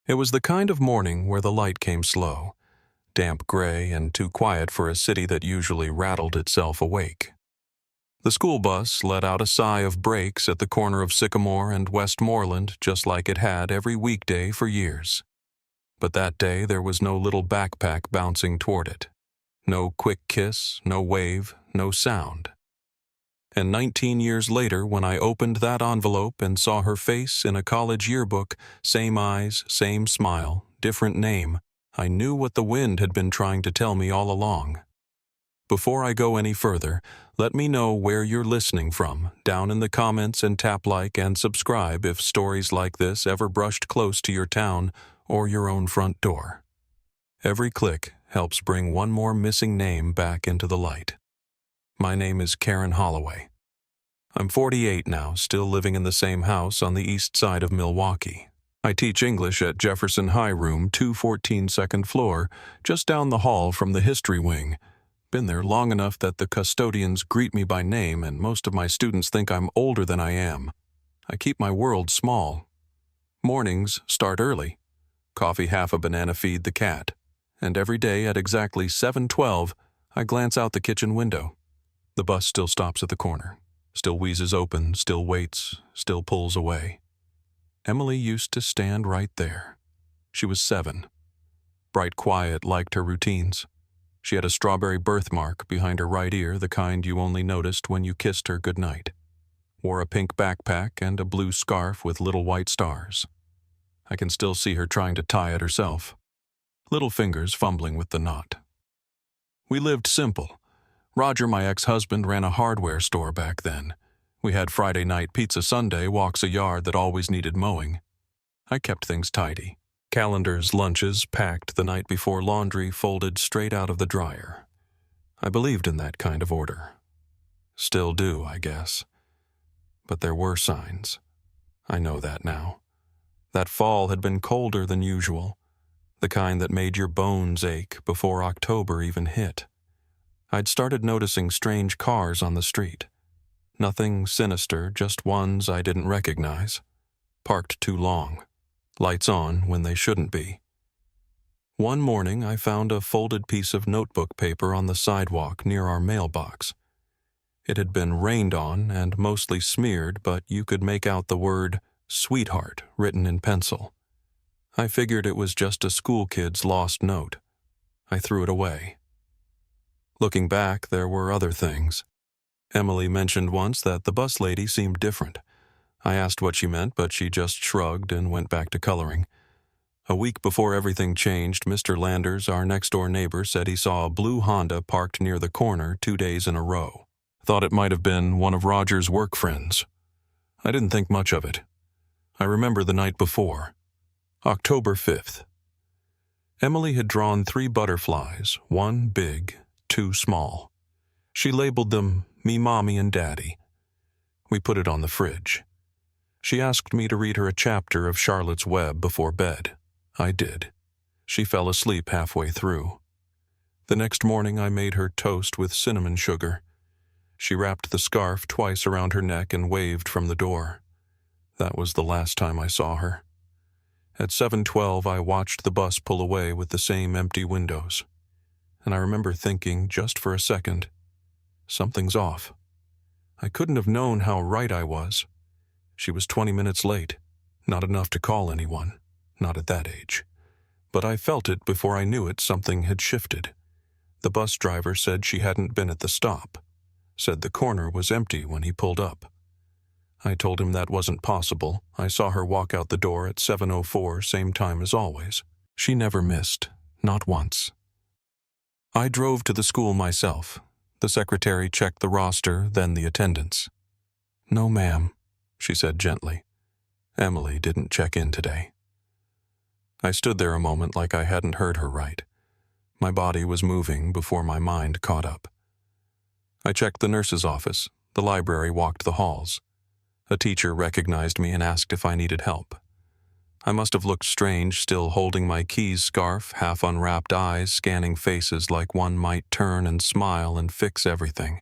It was the kind of morning where the light came slow, damp gray and too quiet for a city that usually rattled itself awake. The school bus let out a sigh of brakes at the corner of Sycamore and Westmoreland just like it had every weekday for years. But that day there was no little backpack bouncing toward it. No quick kiss, no wave, no sound. And 19 years later, when I opened that envelope and saw her face in a college yearbook, same eyes, same smile, different name, I knew what the wind had been trying to tell me all along. Before I go any further, let me know where you're listening from, down in the comments, and tap like and subscribe if stories like this ever brushed close to your town or your own front door. Every click helps bring one more missing name back into the light. My name is Karen Holloway. I'm 48 now, still living in the same house on the east side of Milwaukee. I teach English at Jefferson High Room, 214 second floor, just down the hall from the history wing. Been there long enough that the custodians greet me by name and most of my students think I'm older than I am. I keep my world small. Mornings start early. Coffee, half a banana, feed the cat. And every day at exactly 7:12, I glance out the kitchen window. The bus still stops at the corner, still wheezes open, still waits, still pulls away. Emily used to stand right there. She was 7. Bright quiet, liked her routines. She had a strawberry birthmark behind her right ear, the kind you only noticed when you kissed her goodnight. Wore a pink backpack and a blue scarf with little white stars. I can still see her trying to tie it herself. Little fingers fumbling with the knot. We lived simple. Roger, my ex-husband, ran a hardware store back then. We had Friday night pizza Sunday walks a yard that always needed mowing. I kept things tidy. Calendars, lunches packed the night before, laundry folded straight out of the dryer. I believed in that kind of order. Still do, I guess. But there were signs. I know that now. That fall had been colder than usual, the kind that made your bones ache before October even hit. I'd started noticing strange cars on the street. Nothing sinister, just ones I didn't recognize. Parked too long. Lights on when they shouldn't be. One morning I found a folded piece of notebook paper on the sidewalk near our mailbox. It had been rained on and mostly smeared, but you could make out the word "sweetheart" written in pencil. I figured it was just a school kid's lost note. I threw it away. Looking back, there were other things. Emily mentioned once that the bus lady seemed different. I asked what she meant, but she just shrugged and went back to coloring. A week before everything changed, Mr. Landers, our next-door neighbor, said he saw a blue Honda parked near the corner 2 days in a row. Thought it might have been one of Roger's work friends. I didn't think much of it. I remember the night before. October 5th. Emily had drawn 3 butterflies, 1 big, 2 small. She labeled them "Me, Mommy, and Daddy." We put it on the fridge. She asked me to read her a chapter of Charlotte's Web before bed. I did. She fell asleep halfway through. The next morning I made her toast with cinnamon sugar. She wrapped the scarf twice around her neck and waved from the door. That was the last time I saw her. At 7:12 I watched the bus pull away with the same empty windows. And I remember thinking, just for a second, something's off. I couldn't have known how right I was. She was 20 minutes late. Not enough to call anyone. Not at that age. But I felt it before I knew it. Something had shifted. The bus driver said she hadn't been at the stop. Said the corner was empty when he pulled up. I told him that wasn't possible. I saw her walk out the door at 7:04, same time as always. She never missed. Not once. I drove to the school myself. The secretary checked the roster, then the attendance. "No, ma'am," she said gently. "Emily didn't check in today." I stood there a moment like I hadn't heard her right. My body was moving before my mind caught up. I checked the nurse's office. The library, walked the halls. A teacher recognized me and asked if I needed help. I must have looked strange, still holding my keys scarf, half unwrapped eyes scanning faces like one might turn and smile and fix everything.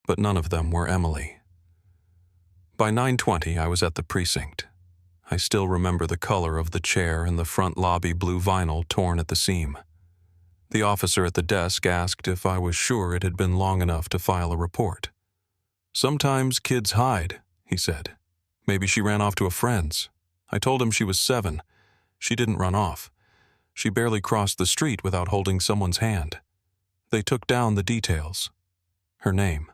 But none of them were Emily. By 9:20 I was at the precinct. I still remember the color of the chair and the front lobby blue vinyl torn at the seam. The officer at the desk asked if I was sure it had been long enough to file a report. "Sometimes kids hide," he said. "Maybe she ran off to a friend's." I told him she was 7. She didn't run off. She barely crossed the street without holding someone's hand. They took down the details. Her name,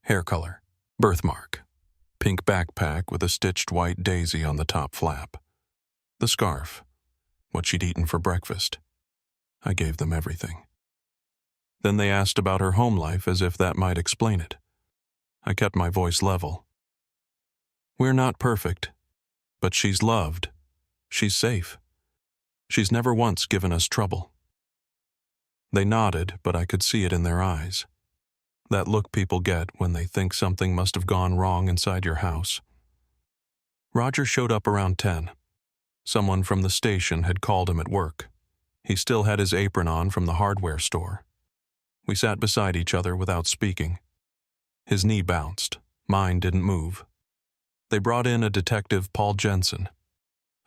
hair color, birthmark, pink backpack with a stitched white daisy on the top flap, the scarf, what she'd eaten for breakfast. I gave them everything. Then they asked about her home life as if that might explain it. I kept my voice level. "We're not perfect, but she's loved. She's safe. She's never once given us trouble." They nodded, but I could see it in their eyes. That look people get when they think something must have gone wrong inside your house. Roger showed up around 10. Someone from the station had called him at work. He still had his apron on from the hardware store. We sat beside each other without speaking. His knee bounced. Mine didn't move. They brought in a detective, Paul Jensen.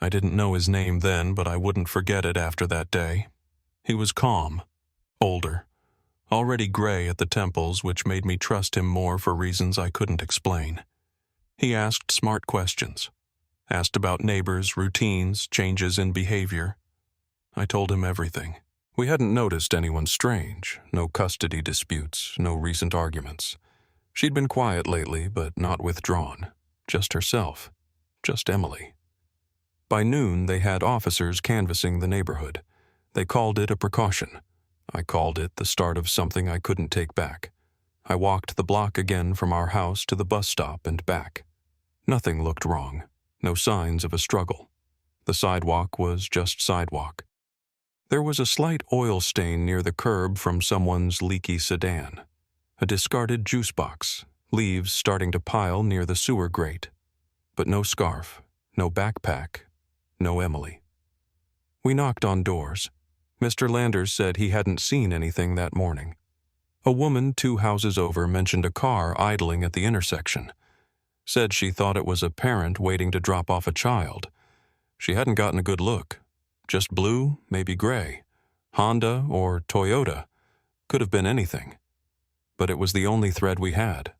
I didn't know his name then, but I wouldn't forget it after that day. He was calm, older, already gray at the temples, which made me trust him more for reasons I couldn't explain. He asked smart questions. Asked about neighbors, routines, changes in behavior. I told him everything. We hadn't noticed anyone strange, no custody disputes, no recent arguments. She'd been quiet lately, but not withdrawn. Just herself. Just Emily. By noon, they had officers canvassing the neighborhood. They called it a precaution. I called it the start of something I couldn't take back. I walked the block again from our house to the bus stop and back. Nothing looked wrong. No signs of a struggle. The sidewalk was just sidewalk. There was a slight oil stain near the curb from someone's leaky sedan. A discarded juice box, leaves starting to pile near the sewer grate. But no scarf, no backpack, no Emily. We knocked on doors. Mr. Landers said he hadn't seen anything that morning. A woman 2 houses over mentioned a car idling at the intersection. Said she thought it was a parent waiting to drop off a child. She hadn't gotten a good look. Just blue, maybe gray. Honda or Toyota. Could have been anything. But it was the only thread we had.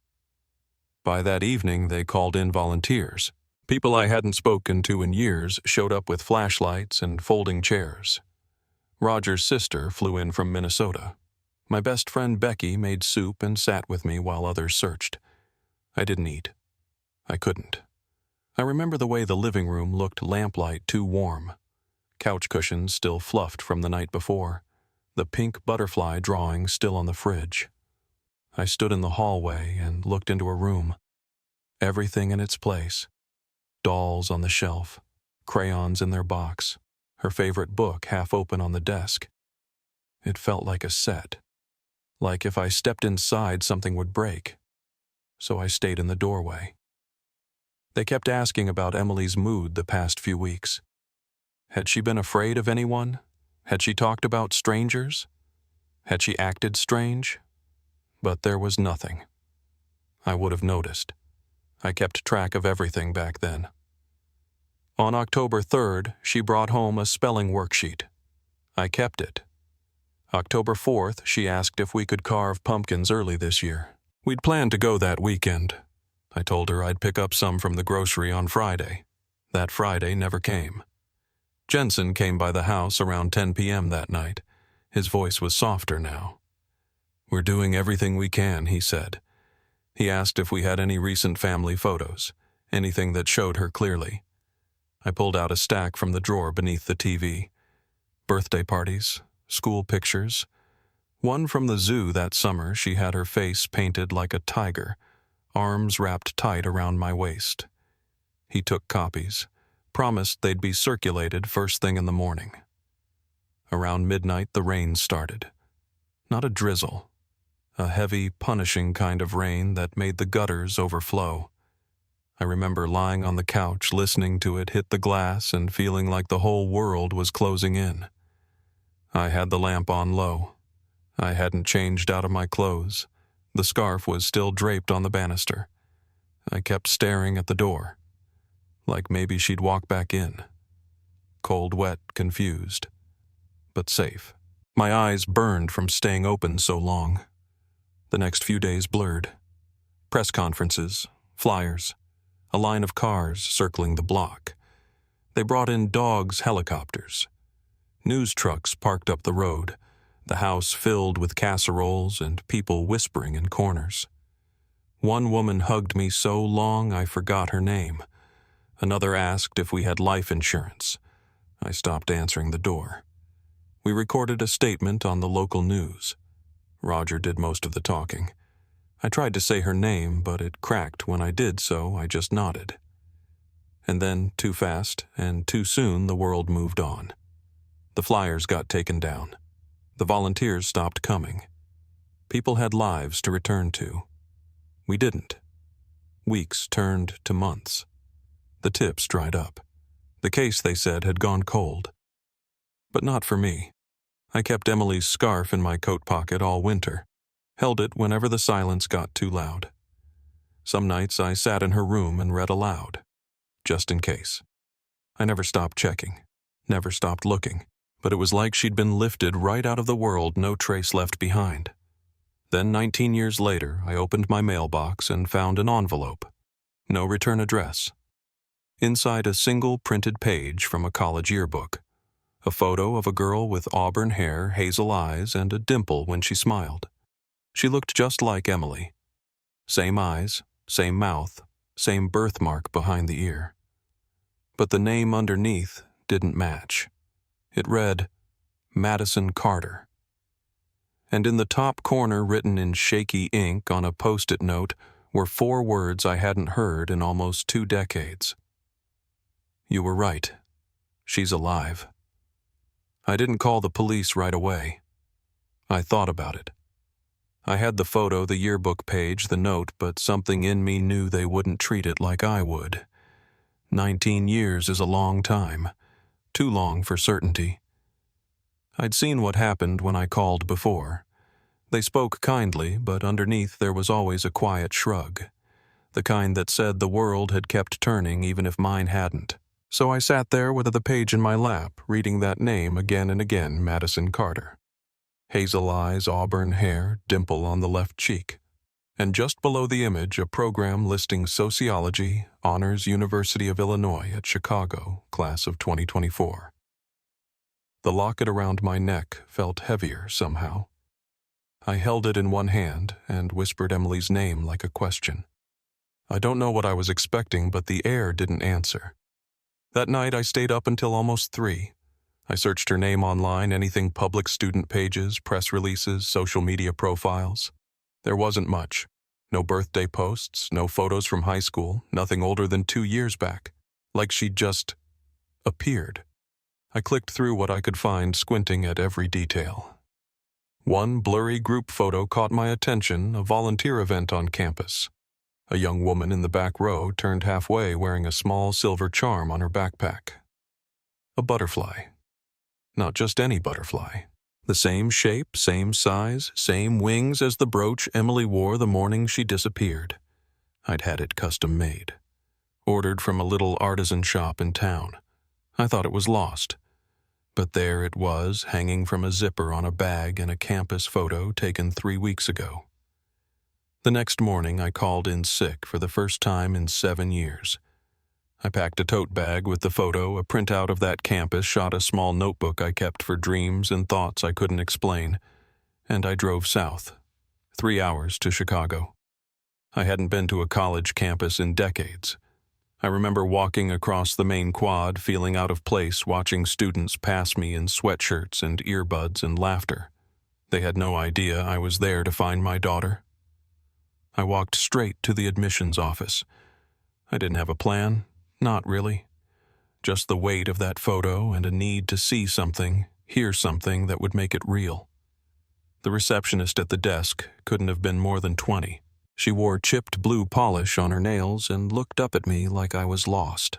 By that evening, they called in volunteers. People I hadn't spoken to in years showed up with flashlights and folding chairs. Roger's sister flew in from Minnesota. My best friend Becky made soup and sat with me while others searched. I didn't eat. I couldn't. I remember the way the living room looked lamplight too warm. Couch cushions still fluffed from the night before. The pink butterfly drawing still on the fridge. I stood in the hallway and looked into a room. Everything in its place. Dolls on the shelf, crayons in their box, her favorite book half open on the desk. It felt like a set. Like if I stepped inside, something would break. So I stayed in the doorway. They kept asking about Emily's mood the past few weeks. Had she been afraid of anyone? Had she talked about strangers? Had she acted strange? But there was nothing. I would have noticed. I kept track of everything back then. On October 3rd, she brought home a spelling worksheet. I kept it. October 4th, she asked if we could carve pumpkins early this year. We'd planned to go that weekend. I told her I'd pick up some from the grocery on Friday. That Friday never came. Jensen came by the house around 10 p.m. that night. His voice was softer now. "We're doing everything we can," he said. He asked if we had any recent family photos, anything that showed her clearly. I pulled out a stack from the drawer beneath the TV. Birthday parties, school pictures. One from the zoo that summer, she had her face painted like a tiger, arms wrapped tight around my waist. He took copies, promised they'd be circulated first thing in the morning. Around midnight, the rain started. Not a drizzle. A heavy, punishing kind of rain that made the gutters overflow. I remember lying on the couch listening to it hit the glass and feeling like the whole world was closing in. I had the lamp on low. I hadn't changed out of my clothes. The scarf was still draped on the banister. I kept staring at the door. like maybe she'd walk back in. Cold, wet, confused, but safe. My eyes burned from staying open so long. The next few days blurred. Press conferences, flyers, a line of cars circling the block. They brought in dogs' helicopters. News trucks parked up the road, the house filled with casseroles and people whispering in corners. One woman hugged me so long I forgot her name. Another asked if we had life insurance. I stopped answering the door. We recorded a statement on the local news. Roger did most of the talking. I tried to say her name, but it cracked when I did so. I just nodded. And then, too fast and too soon, the world moved on. The flyers got taken down. The volunteers stopped coming. People had lives to return to. We didn't. Weeks turned to months. The tips dried up. The case, they said, had gone cold. But not for me. I kept Emily's scarf in my coat pocket all winter, held it whenever the silence got too loud. Some nights I sat in her room and read aloud, just in case. I never stopped checking, never stopped looking, but it was like she'd been lifted right out of the world, no trace left behind. Then 19 years later, I opened my mailbox and found an envelope. No return address. Inside a single printed page from a college yearbook. A photo of a girl with auburn hair, hazel eyes, and a dimple when she smiled. She looked just like Emily. Same eyes, same mouth, same birthmark behind the ear. But the name underneath didn't match. It read, Madison Carter. And in the top corner, written in shaky ink on a Post-it note, were 4 words I hadn't heard in almost 2 decades. You were right. She's alive. I didn't call the police right away. I thought about it. I had the photo, the yearbook page, the note, but something in me knew they wouldn't treat it like I would. 19 years is a long time. Too long for certainty. I'd seen what happened when I called before. They spoke kindly, but underneath there was always a quiet shrug. The kind that said the world had kept turning even if mine hadn't. So I sat there with the page in my lap, reading that name again and again, Madison Carter. Hazel eyes, auburn hair, dimple on the left cheek. And just below the image, a program listing sociology, Honors University of Illinois at Chicago, class of 2024. The locket around my neck felt heavier somehow. I held it in one hand and whispered Emily's name like a question. I don't know what I was expecting, but the air didn't answer. That night I stayed up until almost 3. I searched her name online, anything public student pages, press releases, social media profiles. There wasn't much. No birthday posts, no photos from high school, nothing older than 2 years back. Like she'd just appeared. I clicked through what I could find, squinting at every detail. One blurry group photo caught my attention, a volunteer event on campus. A young woman in the back row turned halfway wearing a small silver charm on her backpack. A butterfly. Not just any butterfly. The same shape, same size, same wings as the brooch Emily wore the morning she disappeared. I'd had it custom made. Ordered from a little artisan shop in town. I thought it was lost. But there it was, hanging from a zipper on a bag in a campus photo taken 3 weeks ago. The next morning, I called in sick for the first time in 7 years. I packed a tote bag with the photo, a printout of that campus, shot a small notebook I kept for dreams and thoughts I couldn't explain, and I drove south, 3 hours to Chicago. I hadn't been to a college campus in decades. I remember walking across the main quad, feeling out of place, watching students pass me in sweatshirts and earbuds and laughter. They had no idea I was there to find my daughter. I walked straight to the admissions office. I didn't have a plan, not really. Just the weight of that photo and a need to see something, hear something that would make it real. The receptionist at the desk couldn't have been more than 20. She wore chipped blue polish on her nails and looked up at me like I was lost.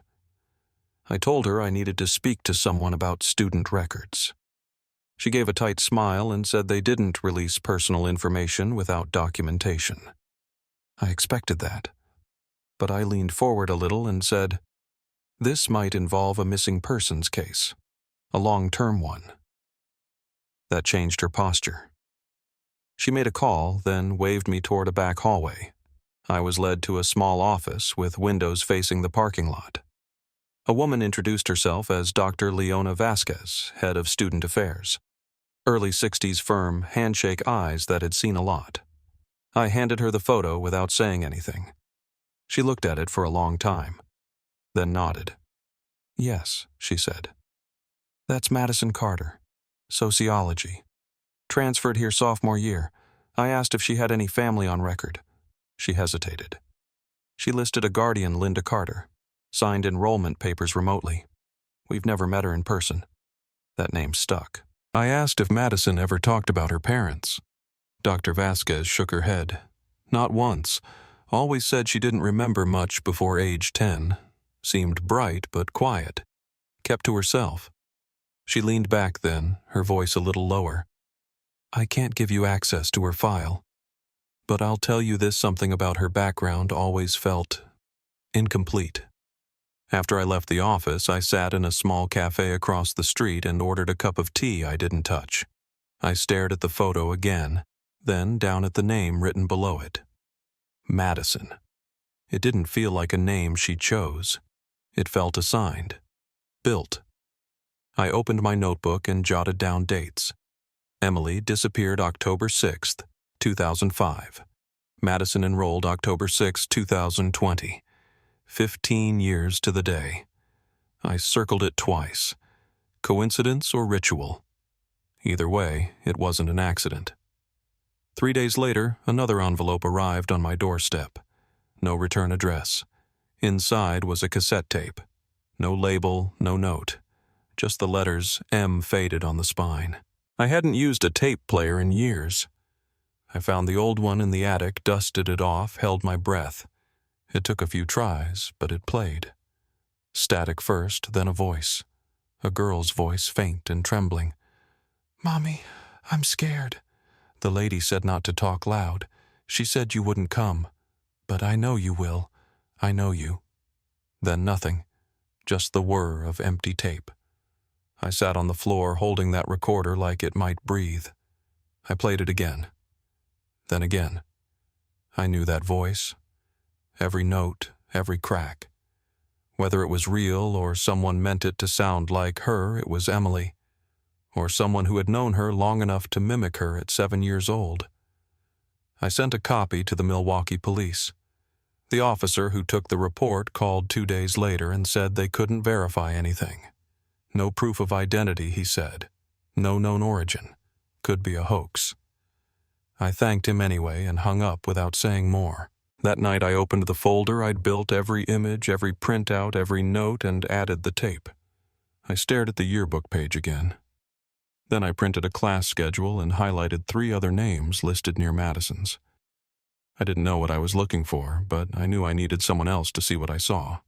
I told her I needed to speak to someone about student records. She gave a tight smile and said they didn't release personal information without documentation. I expected that, but I leaned forward a little and said, This might involve a missing persons case, a long-term one. That changed her posture. She made a call, then waved me toward a back hallway. I was led to a small office with windows facing the parking lot. A woman introduced herself as Dr. Leona Vasquez, head of student affairs. Early 60s firm, handshake eyes that had seen a lot. I handed her the photo without saying anything. She looked at it for a long time, then nodded. "Yes," she said. "That's Madison Carter. Sociology. Transferred here sophomore year. I asked if she had any family on record." She hesitated. She listed a guardian, Linda Carter. Signed enrollment papers remotely. We've never met her in person. That name stuck. I asked if Madison ever talked about her parents. Dr. Vasquez shook her head. Not once. Always said she didn't remember much before age 10. Seemed bright but quiet. Kept to herself. She leaned back then, her voice a little lower. "I can't give you access to her file, but I'll tell you this something about her background always felt incomplete." After I left the office, I sat in a small cafe across the street and ordered a cup of tea I didn't touch. I stared at the photo again, then down at the name written below it. Madison. It didn't feel like a name she chose. It felt assigned. Built. I opened my notebook and jotted down dates. Emily disappeared October 6th, 2005. Madison enrolled October 6, 2020. 15 years to the day. I circled it twice. Coincidence or ritual? Either way, it wasn't an accident. 3 days later, another envelope arrived on my doorstep. No return address. Inside was a cassette tape. No label, no note. Just the letters M faded on the spine. I hadn't used a tape player in years. I found the old one in the attic, dusted it off, held my breath. It took a few tries, but it played. Static first, then a voice. A girl's voice, faint and trembling. "Mommy, I'm scared." The lady said not to talk loud. She said you wouldn't come. "But I know you will. I know you." Then nothing. Just the whir of empty tape. I sat on the floor holding that recorder like it might breathe. I played it again. Then again. I knew that voice. Every note, every crack. Whether it was real or someone meant it to sound like her, it was Emily. Or someone who had known her long enough to mimic her at 7 years old. I sent a copy to the Milwaukee police. The officer who took the report called 2 days later and said they couldn't verify anything. No proof of identity, he said. No known origin. Could be a hoax. I thanked him anyway and hung up without saying more. That night I opened the folder I'd built, every image, every printout, every note, and added the tape. I stared at the yearbook page again. Then I printed a class schedule and highlighted 3 other names listed near Madison's. I didn't know what I was looking for, but I knew I needed someone else to see what I saw.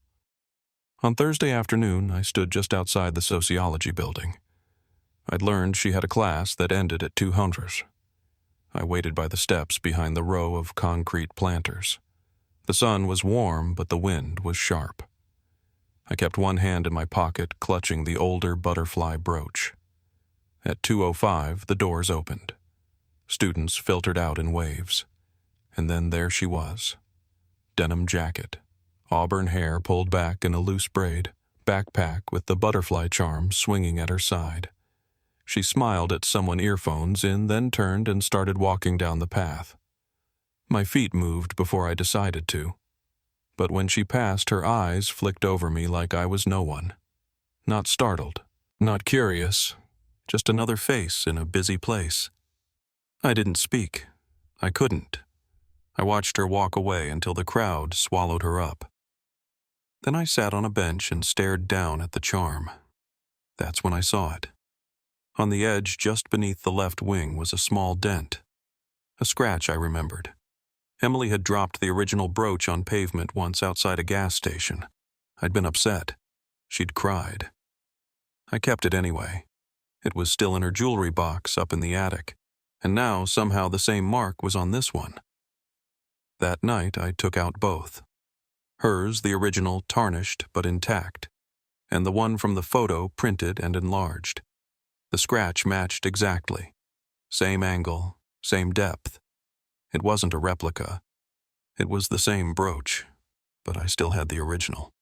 On Thursday afternoon, I stood just outside the sociology building. I'd learned she had a class that ended at 200. I waited by the steps behind the row of concrete planters. The sun was warm, but the wind was sharp. I kept one hand in my pocket, clutching the older butterfly brooch. At 2:05, the doors opened. Students filtered out in waves. And then there she was. Denim jacket, auburn hair pulled back in a loose braid, backpack with the butterfly charm swinging at her side. She smiled at someone earphones in, then turned and started walking down the path. My feet moved before I decided to. But when she passed, her eyes flicked over me like I was no one. Not startled, not curious, just another face in a busy place. I didn't speak. I couldn't. I watched her walk away until the crowd swallowed her up. Then I sat on a bench and stared down at the charm. That's when I saw it. On the edge just beneath the left wing was a small dent. A scratch, I remembered. Emily had dropped the original brooch on pavement once outside a gas station. I'd been upset. She'd cried. I kept it anyway. It was still in her jewelry box up in the attic, and now somehow the same mark was on this one. That night I took out both. Hers, the original, tarnished but intact, and the one from the photo printed and enlarged. The scratch matched exactly. Same angle, same depth. It wasn't a replica. It was the same brooch, but I still had the original.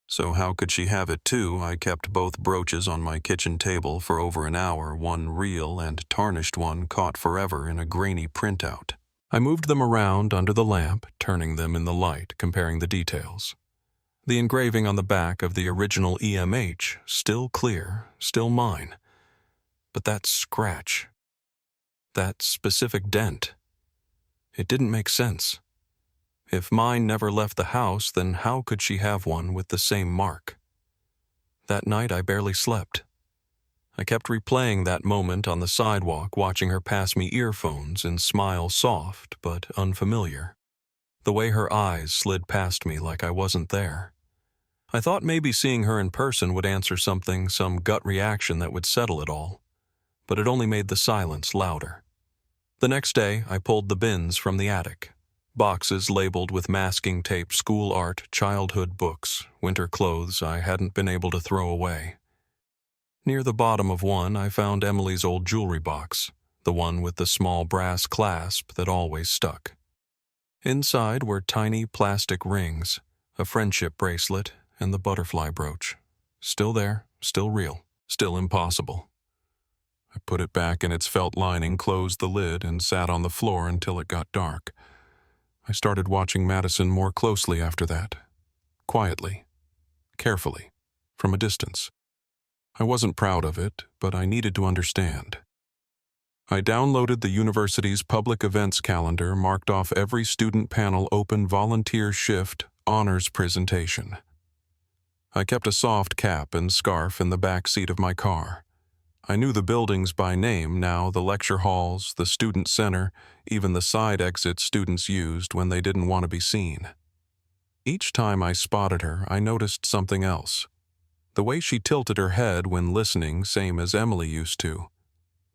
So how could she have it too? I kept both brooches on my kitchen table for over an hour, one real and tarnished one caught forever in a grainy printout. I moved them around under the lamp, turning them in the light, comparing the details. The engraving on the back of the original EMH, still clear, still mine. But that scratch, that specific dent, it didn't make sense. If mine never left the house, then how could she have one with the same mark? That night I barely slept. I kept replaying that moment on the sidewalk, watching her pass me earphones and smile soft but unfamiliar. The way her eyes slid past me like I wasn't there. I thought maybe seeing her in person would answer something, some gut reaction that would settle it all. But it only made the silence louder. The next day, I pulled the bins from the attic. Boxes labeled with masking tape, school art, childhood books, winter clothes I hadn't been able to throw away. Near the bottom of one, I found Emily's old jewelry box, the one with the small brass clasp that always stuck. Inside were tiny plastic rings, a friendship bracelet, and the butterfly brooch. Still there, still real, still impossible. I put it back in its felt lining, closed the lid, and sat on the floor until it got dark. I started watching Madison more closely after that. Quietly. Carefully. From a distance. I wasn't proud of it, but I needed to understand. I downloaded the university's public events calendar, marked off every student panel open volunteer shift honors presentation. I kept a soft cap and scarf in the back seat of my car. I knew the buildings by name now, the lecture halls, the student center, even the side exits students used when they didn't want to be seen. Each time I spotted her, I noticed something else. The way she tilted her head when listening, same as Emily used to.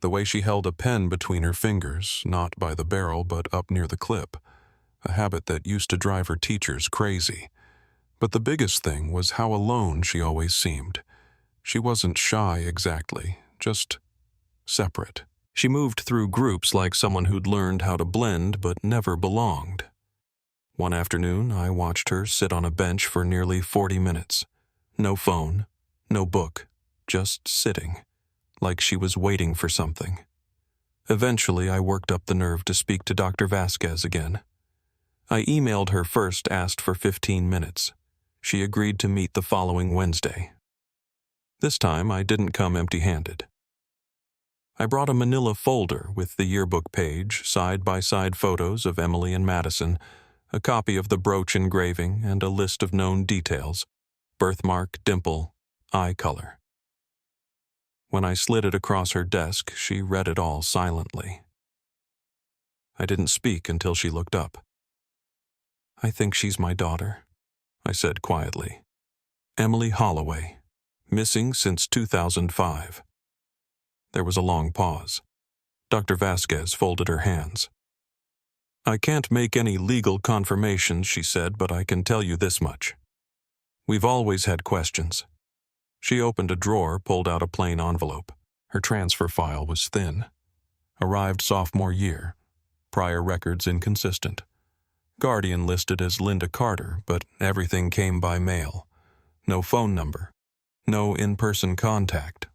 The way she held a pen between her fingers, not by the barrel but up near the clip, a habit that used to drive her teachers crazy. But the biggest thing was how alone she always seemed. She wasn't shy exactly, just separate. She moved through groups like someone who'd learned how to blend but never belonged. One afternoon, I watched her sit on a bench for nearly 40 minutes. No phone, no book, just sitting, like she was waiting for something. Eventually, I worked up the nerve to speak to Dr. Vasquez again. I emailed her first, asked for 15 minutes. She agreed to meet the following Wednesday. This time, I didn't come empty-handed. I brought a manila folder with the yearbook page, side-by-side photos of Emily and Madison, a copy of the brooch engraving, and a list of known details: birthmark, dimple, eye color. When I slid it across her desk, she read it all silently. I didn't speak until she looked up. "I think she's my daughter," I said quietly. "Emily Holloway, missing since 2005. There was a long pause. Dr. Vasquez folded her hands. "I can't make any legal confirmations," she said, "but I can tell you this much. We've always had questions." She opened a drawer, pulled out a plain envelope. Her transfer file was thin. Arrived sophomore year. Prior records inconsistent. Guardian listed as Linda Carter, but everything came by mail. No phone number. No in-person contact.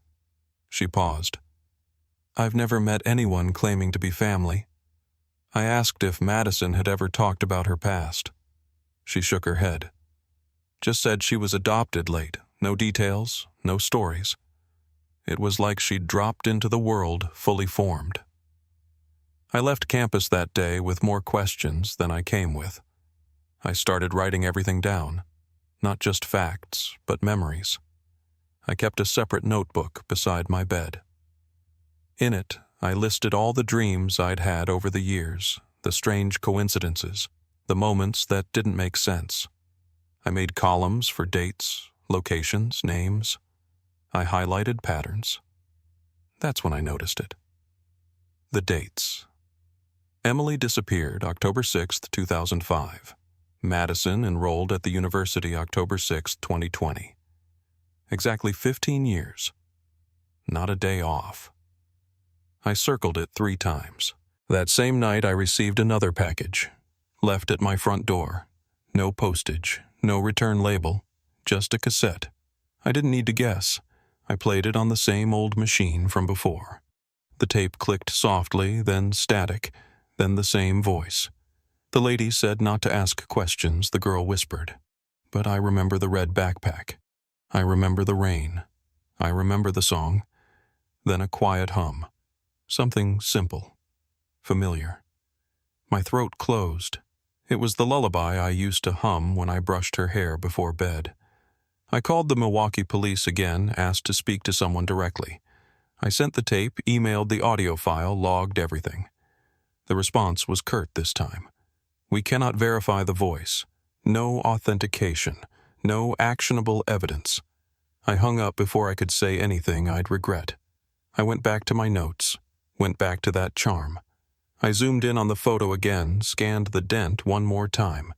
She paused. "I've never met anyone claiming to be family." I asked if Madison had ever talked about her past. She shook her head. Just said she was adopted late. No details, no stories. It was like she'd dropped into the world fully formed. I left campus that day with more questions than I came with. I started writing everything down. Not just facts, but memories. I kept a separate notebook beside my bed. In it, I listed all the dreams I'd had over the years, the strange coincidences, the moments that didn't make sense. I made columns for dates, locations, names. I highlighted patterns. That's when I noticed it. The dates. Emily disappeared October 6, 2005. Madison enrolled at the university October 6, 2020. Exactly 15 years. Not a day off. I circled it 3 times. That same night I received another package, left at my front door. No postage, no return label, just a cassette. I didn't need to guess. I played it on the same old machine from before. The tape clicked softly, then static, then the same voice. The lady said not to ask questions, the girl whispered. But I remember the red backpack. I remember the rain. I remember the song. Then a quiet hum. Something simple. Familiar. My throat closed. It was the lullaby I used to hum when I brushed her hair before bed. I called the Milwaukee police again, asked to speak to someone directly. I sent the tape, emailed the audio file, logged everything. The response was curt this time. We cannot verify the voice. No authentication. No actionable evidence. I hung up before I could say anything I'd regret. I went back to my notes, went back to that charm. I zoomed in on the photo again, scanned the dent one more time,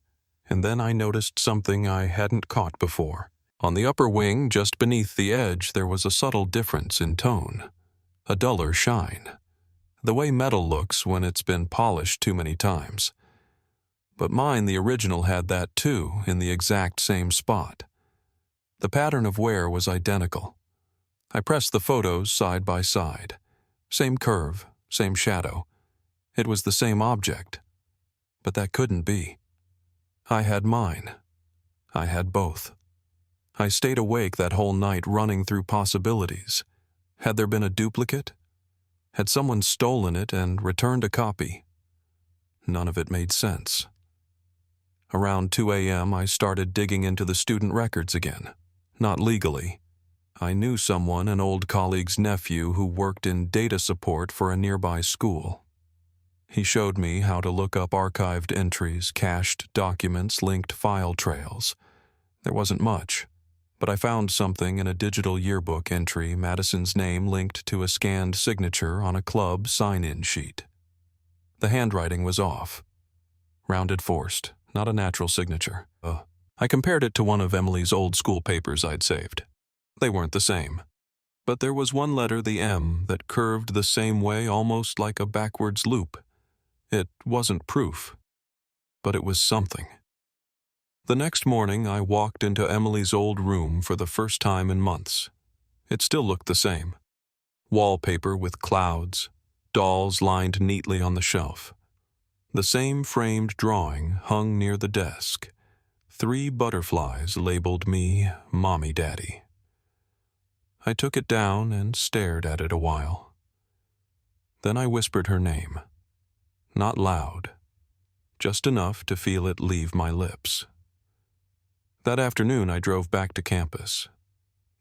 and then I noticed something I hadn't caught before. On the upper wing, just beneath the edge, there was a subtle difference in tone, a duller shine, the way metal looks when it's been polished too many times. But mine, the original, had that too, in the exact same spot. The pattern of wear was identical. I pressed the photos side by side. Same curve, same shadow. It was the same object. But that couldn't be. I had mine. I had both. I stayed awake that whole night running through possibilities. Had there been a duplicate? Had someone stolen it and returned a copy? None of it made sense. Around 2 a.m., I started digging into the student records again. Not legally. I knew someone, an old colleague's nephew, who worked in data support for a nearby school. He showed me how to look up archived entries, cached documents, linked file trails. There wasn't much, but I found something in a digital yearbook entry, Madison's name linked to a scanned signature on a club sign-in sheet. The handwriting was off. Rounded forced, not a natural signature. I compared it to one of Emily's old school papers I'd saved. They weren't the same. But there was one letter, the M, that curved the same way, almost like a backwards loop. It wasn't proof, but it was something. The next morning, I walked into Emily's old room for the first time in months. It still looked the same. Wallpaper with clouds, dolls lined neatly on the shelf. The same framed drawing hung near the desk. 3 butterflies labeled me Mommy Daddy. I took it down and stared at it a while. Then I whispered her name. Not loud, just enough to feel it leave my lips. That afternoon I drove back to campus.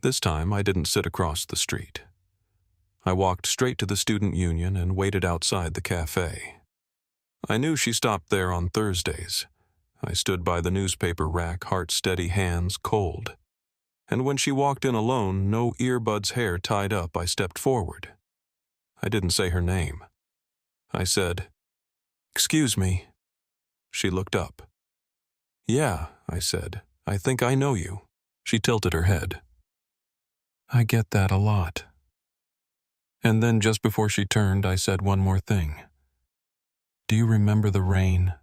This time I didn't sit across the street. I walked straight to the student union and waited outside the cafe. I knew she stopped there on Thursdays. I stood by the newspaper rack, heart steady, hands cold. And when she walked in alone, no earbuds, hair tied up, I stepped forward. I didn't say her name. I said, "Excuse me." She looked up. "Yeah," I said, "I think I know you." She tilted her head. "I get that a lot." And then just before she turned, I said one more thing. "Do you remember the rain?"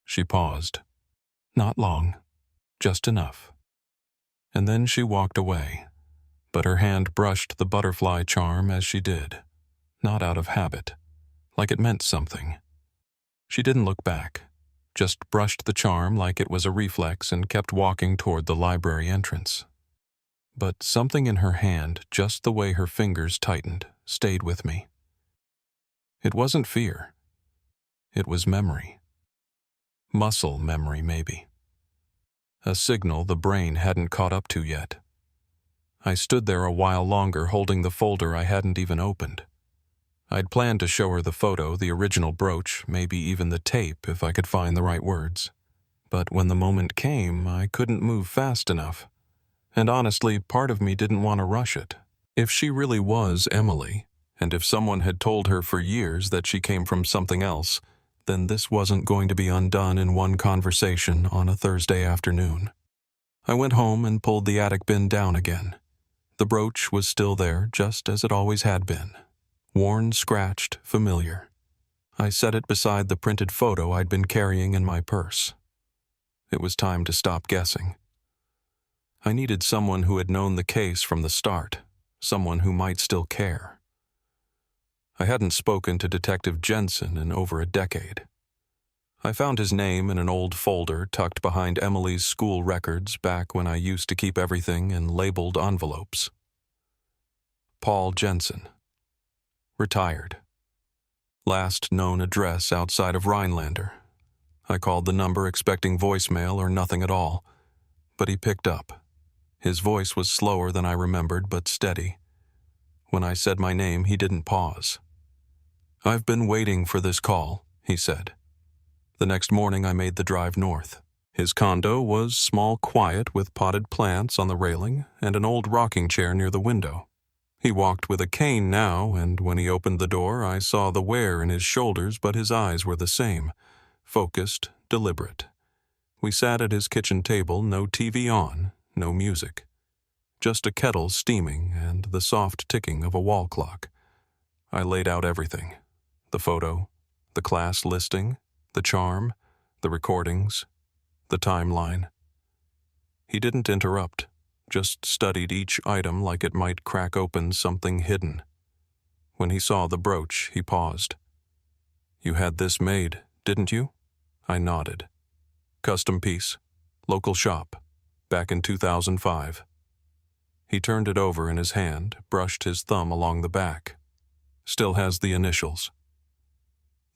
She paused. Not long, just enough. And then she walked away, but her hand brushed the butterfly charm as she did, not out of habit, like it meant something. She didn't look back, just brushed the charm like it was a reflex and kept walking toward the library entrance. But something in her hand, just the way her fingers tightened, stayed with me. It wasn't fear. It was memory. Muscle memory, maybe. A signal the brain hadn't caught up to yet. I stood there a while longer holding the folder I hadn't even opened. I'd planned to show her the photo, the original brooch, maybe even the tape if I could find the right words. But when the moment came, I couldn't move fast enough. And honestly, part of me didn't want to rush it. If she really was Emily, and if someone had told her for years that she came from something else, then this wasn't going to be undone in one conversation on a Thursday afternoon. I went home and pulled the attic bin down again, The brooch was still there, just as it always had been. Worn, scratched, familiar. I set it beside the printed photo I'd been carrying in my purse. It was time to stop guessing. I needed someone who had known the case from the start, someone who might still care. I hadn't spoken to Detective Jensen in over a decade. I found his name in an old folder tucked behind Emily's school records back when I used to keep everything in labeled envelopes. Paul Jensen. Retired. Last known address outside of Rhinelander. I called the number expecting voicemail or nothing at all, but he picked up. His voice was slower than I remembered, but steady. When I said my name, he didn't pause. "I've been waiting for this call," he said. The next morning I made the drive north. His condo was small, quiet, with potted plants on the railing and an old rocking chair near the window. He walked with a cane now, and when he opened the door I saw the wear in his shoulders, but his eyes were the same, focused, deliberate. We sat at his kitchen table, no TV on, no music. Just a kettle steaming and the soft ticking of a wall clock. I laid out everything. The photo, the class listing, the charm, the recordings, the timeline. He didn't interrupt, just studied each item like it might crack open something hidden. When he saw the brooch, he paused. "You had this made, didn't you?" I nodded. "Custom piece, local shop, back in 2005. He turned it over in his hand, brushed his thumb along the back. "Still has the initials."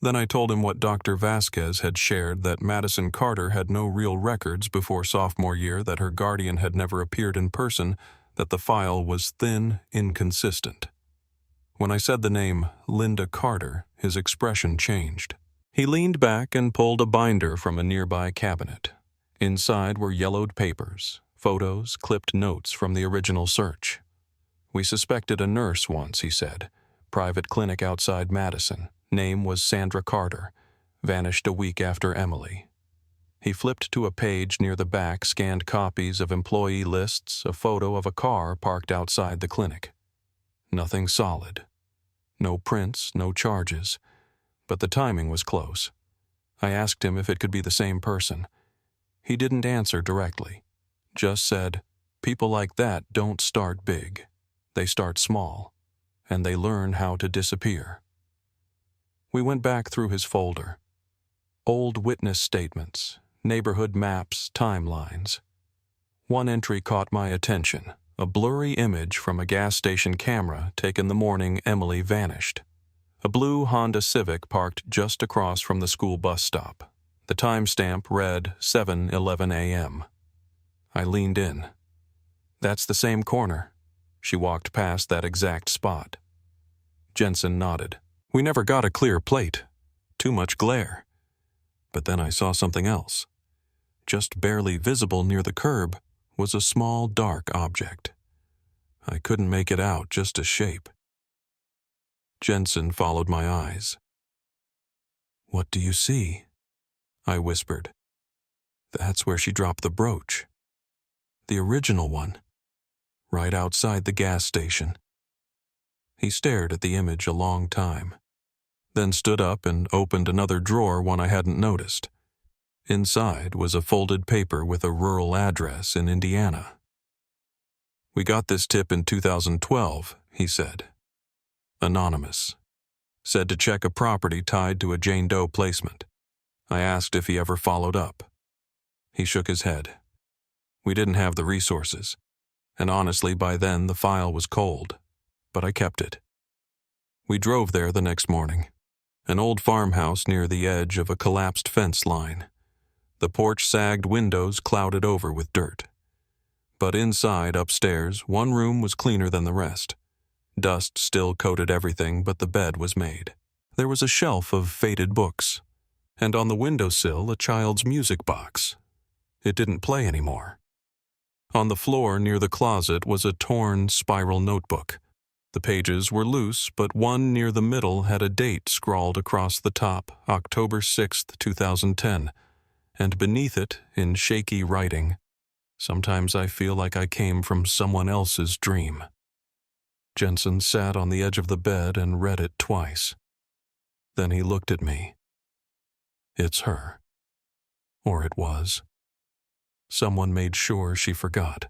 Then I told him what Dr. Vasquez had shared, that Madison Carter had no real records before sophomore year, that her guardian had never appeared in person, that the file was thin, inconsistent. When I said the name Linda Carter, his expression changed. He leaned back and pulled a binder from a nearby cabinet. Inside were yellowed papers, photos, clipped notes from the original search. "We suspected a nurse once," he said. "Private clinic outside Madison. Name was Sandra Carter. Vanished a week after Emily." He flipped to a page near the back, scanned copies of employee lists, a photo of a car parked outside the clinic. Nothing solid. No prints, no charges. But the timing was close. I asked him if it could be the same person. He didn't answer directly. Just said, "People like that don't start big. They start small. And they learn how to disappear." We went back through his folder. Old witness statements, neighborhood maps, timelines. One entry caught my attention, a blurry image from a gas station camera taken the morning Emily vanished. A blue Honda Civic parked just across from the school bus stop. The timestamp read 7:11 a.m. I leaned in. "That's the same corner." She walked past that exact spot. Jensen nodded. "We never got a clear plate. Too much glare." But then I saw something else. Just barely visible near the curb was a small, dark object. I couldn't make it out, just a shape. Jensen followed my eyes. "What do you see?" I whispered. "That's where she dropped the brooch. The original one. Right outside the gas station." He stared at the image a long time, then stood up and opened another drawer, one I hadn't noticed. Inside was a folded paper with a rural address in Indiana. "We got this tip in 2012, he said. Anonymous. Said to check a property tied to a Jane Doe placement. I asked if he ever followed up. He shook his head. We didn't have the resources, and honestly by then the file was cold. But I kept it. We drove there the next morning. An old farmhouse near the edge of a collapsed fence line. The porch sagged, windows clouded over with dirt. But inside, upstairs, one room was cleaner than the rest. Dust still coated everything, but the bed was made. There was a shelf of faded books, and on the windowsill a child's music box. It didn't play anymore. On the floor near the closet was a torn spiral notebook. The pages were loose, but one near the middle had a date scrawled across the top, October 6th, 2010, and beneath it, in shaky writing, Sometimes I feel like I came from someone else's dream. Jensen sat on the edge of the bed and read it twice. Then he looked at me. It's her. Or it was. Someone made sure she forgot.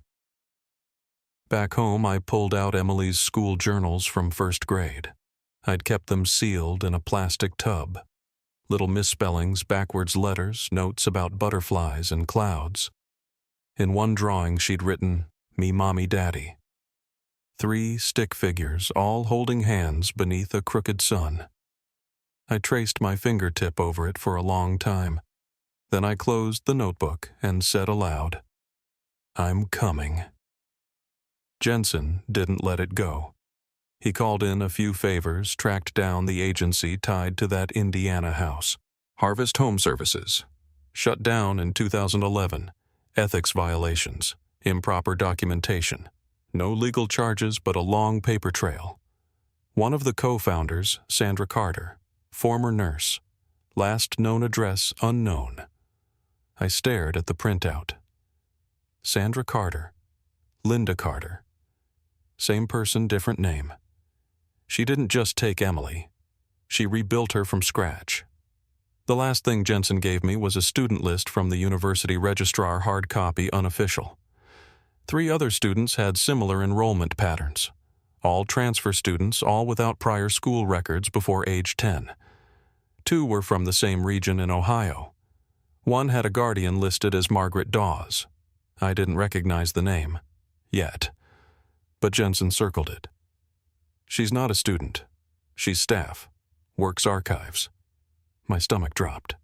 Back home, I pulled out Emily's school journals from first grade. I'd kept them sealed in a plastic tub. Little misspellings, backwards letters, notes about butterflies and clouds. In one drawing, she'd written, "Me, Mommy, Daddy." 3 stick figures, all holding hands beneath a crooked sun. I traced my fingertip over it for a long time. Then I closed the notebook and said aloud, "I'm coming." Jensen didn't let it go. He called in a few favors, tracked down the agency tied to that Indiana house. Harvest Home Services. Shut down in 2011. Ethics violations. Improper documentation. No legal charges but a long paper trail. One of the co-founders, Sandra Carter. Former nurse. Last known address unknown. I stared at the printout. Sandra Carter. Linda Carter. Same person, different name. She didn't just take Emily. She rebuilt her from scratch. The last thing Jensen gave me was a student list from the university registrar, hard copy, unofficial. 3 other students had similar enrollment patterns. All transfer students, all without prior school records before age 10. 2 were from the same region in Ohio. One had a guardian listed as Margaret Dawes. I didn't recognize the name. Yet. But Jensen circled it. She's not a student. She's staff. Works archives. My stomach dropped.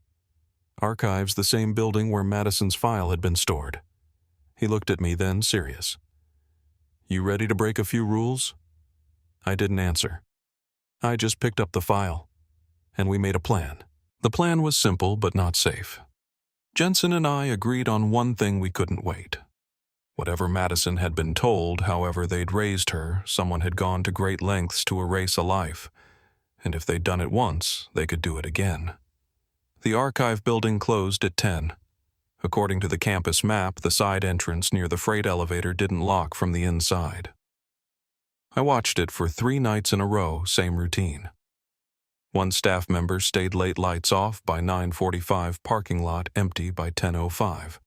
Archives, the same building where Madison's file had been stored. He looked at me then, serious. "You ready to break a few rules?" I didn't answer. I just picked up the file, and we made a plan. The plan was simple but not safe. Jensen and I agreed on one thing we couldn't wait. Whatever Madison had been told, however they'd raised her, someone had gone to great lengths to erase a life. And if they'd done it once, they could do it again. The archive building closed at 10. According to the campus map, the side entrance near the freight elevator didn't lock from the inside. I watched it for 3 nights in a row, same routine. One staff member stayed late, lights off by 9:45, parking lot empty by 10:05.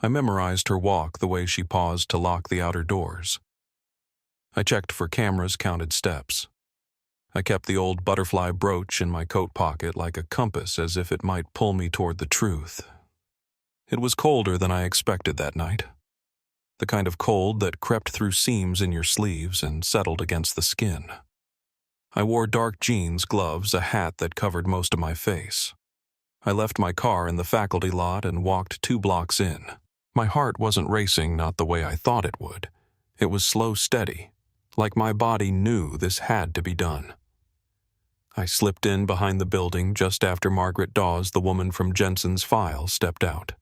I memorized her walk, the way she paused to lock the outer doors. I checked for cameras, counted steps. I kept the old butterfly brooch in my coat pocket like a compass, as if it might pull me toward the truth. It was colder than I expected that night. The kind of cold that crept through seams in your sleeves and settled against the skin. I wore dark jeans, gloves, a hat that covered most of my face. I left my car in the faculty lot and walked 2 blocks in. My heart wasn't racing, not the way I thought it would. It was slow, steady, like my body knew this had to be done. I slipped in behind the building just after Margaret Dawes, the woman from Jensen's file, stepped out.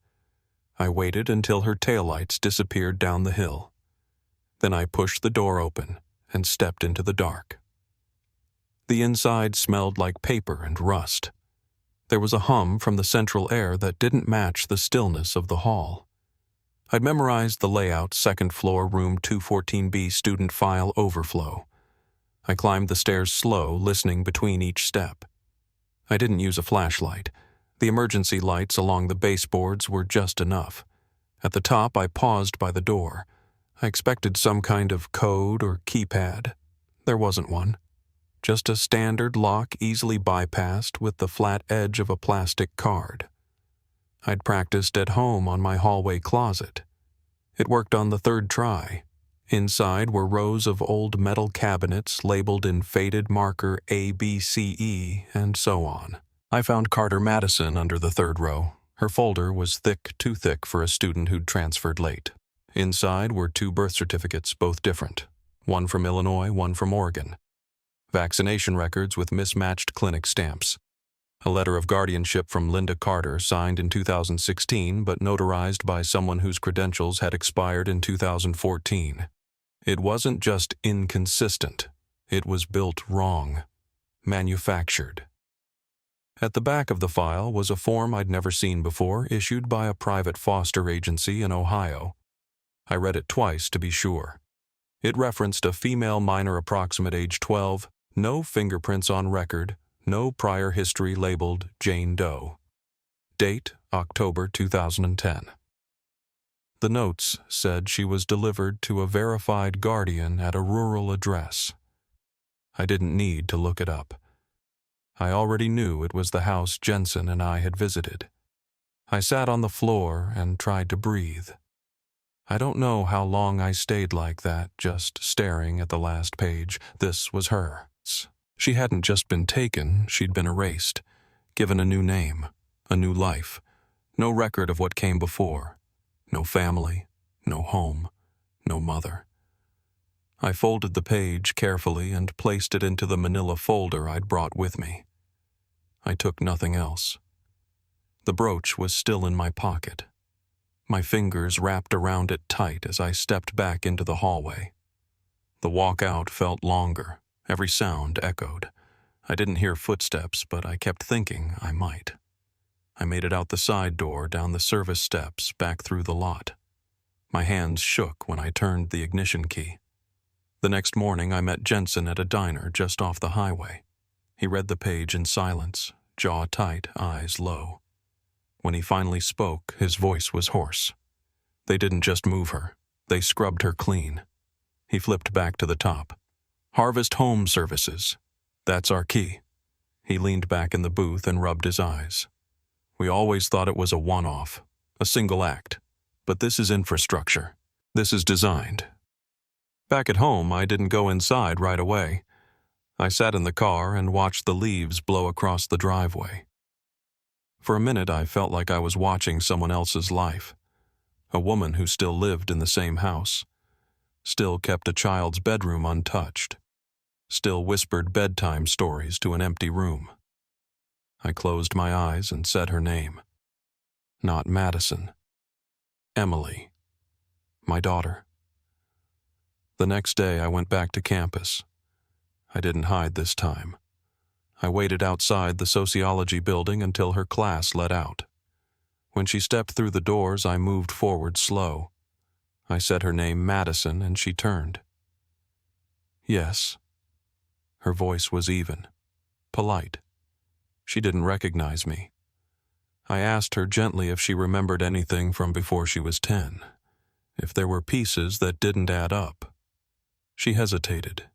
I waited until her taillights disappeared down the hill. Then I pushed the door open and stepped into the dark. The inside smelled like paper and rust. There was a hum from the central air that didn't match the stillness of the hall. I'd memorized the layout, 2nd floor, room 214B, student file overflow. I climbed the stairs slow, listening between each step. I didn't use a flashlight. The emergency lights along the baseboards were just enough. At the top, I paused by the door. I expected some kind of code or keypad. There wasn't one. Just a standard lock easily bypassed with the flat edge of a plastic card. I'd practiced at home on my hallway closet. It worked on the 3rd try. Inside were rows of old metal cabinets labeled in faded marker A, B, C, E, and so on. I found Carter Madison under the 3rd row. Her folder was thick, too thick for a student who'd transferred late. Inside were 2 birth certificates, both different. One from Illinois, one from Oregon. Vaccination records with mismatched clinic stamps. A letter of guardianship from Linda Carter, signed in 2016 but notarized by someone whose credentials had expired in 2014. It wasn't just inconsistent. It was built wrong. Manufactured. At the back of the file was a form I'd never seen before, issued by a private foster agency in Ohio. I read it twice to be sure. It referenced a female minor approximate age 12, no fingerprints on record, no prior history labeled Jane Doe. Date, October 2010. The notes said she was delivered to a verified guardian at a rural address. I didn't need to look it up. I already knew it was the house Jensen and I had visited. I sat on the floor and tried to breathe. I don't know how long I stayed like that, just staring at the last page. This was her. She hadn't just been taken, she'd been erased, given a new name, a new life, no record of what came before, no family, no home, no mother. I folded the page carefully and placed it into the manila folder I'd brought with me. I took nothing else. The brooch was still in my pocket. My fingers wrapped around it tight as I stepped back into the hallway. The walk out felt longer. Every sound echoed. I didn't hear footsteps, but I kept thinking I might. I made it out the side door, down the service steps, back through the lot. My hands shook when I turned the ignition key. The next morning, I met Jensen at a diner just off the highway. He read the page in silence, jaw tight, eyes low. When he finally spoke, his voice was hoarse. They didn't just move her. They scrubbed her clean. He flipped back to the top. Harvest Home Services. That's our key. He leaned back in the booth and rubbed his eyes. We always thought it was a one-off, a single act. But this is infrastructure. This is designed. Back at home, I didn't go inside right away. I sat in the car and watched the leaves blow across the driveway. For a minute, I felt like I was watching someone else's life. A woman who still lived in the same house, still kept a child's bedroom untouched, still whispered bedtime stories to an empty room. I closed my eyes and said her name. Not Madison. Emily. My daughter. The next day, I went back to campus. I didn't hide this time. I waited outside the sociology building until her class let out. When she stepped through the doors, I moved forward slow. I said her name, Madison, and she turned. Yes. Her voice was even, polite. She didn't recognize me. I asked her gently if she remembered anything from before she was 10, if there were pieces that didn't add up. She hesitated.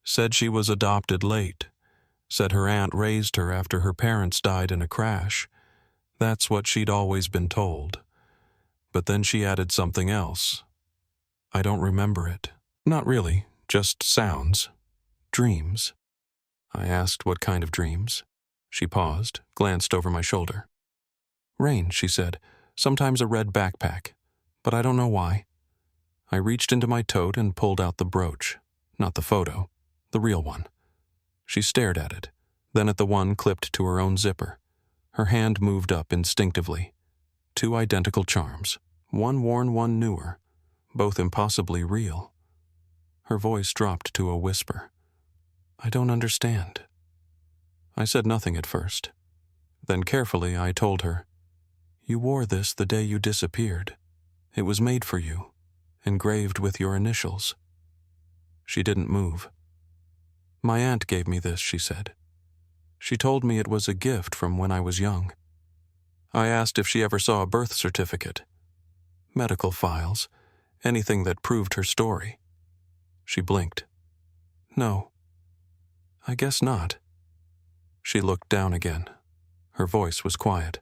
Said she was adopted late. Said her aunt raised her after her parents died in a crash. That's what she'd always been told. But then she added something else. I don't remember it. Not really, just sounds. Dreams. I asked what kind of dreams. She paused, glanced over my shoulder. Rain, she said. Sometimes a red backpack. But I don't know why. I reached into my tote and pulled out the brooch. Not the photo. The real one. She stared at it, then at the one clipped to her own zipper. Her hand moved up instinctively. 2 identical charms, one worn, one newer, both impossibly real. Her voice dropped to a whisper. I don't understand. I said nothing at first. Then carefully I told her, You wore this the day you disappeared. It was made for you, engraved with your initials. She didn't move. My aunt gave me this, she said. She told me it was a gift from when I was young. I asked if she ever saw a birth certificate, medical files, anything that proved her story. She blinked. No. I guess not. She looked down again. Her voice was quiet.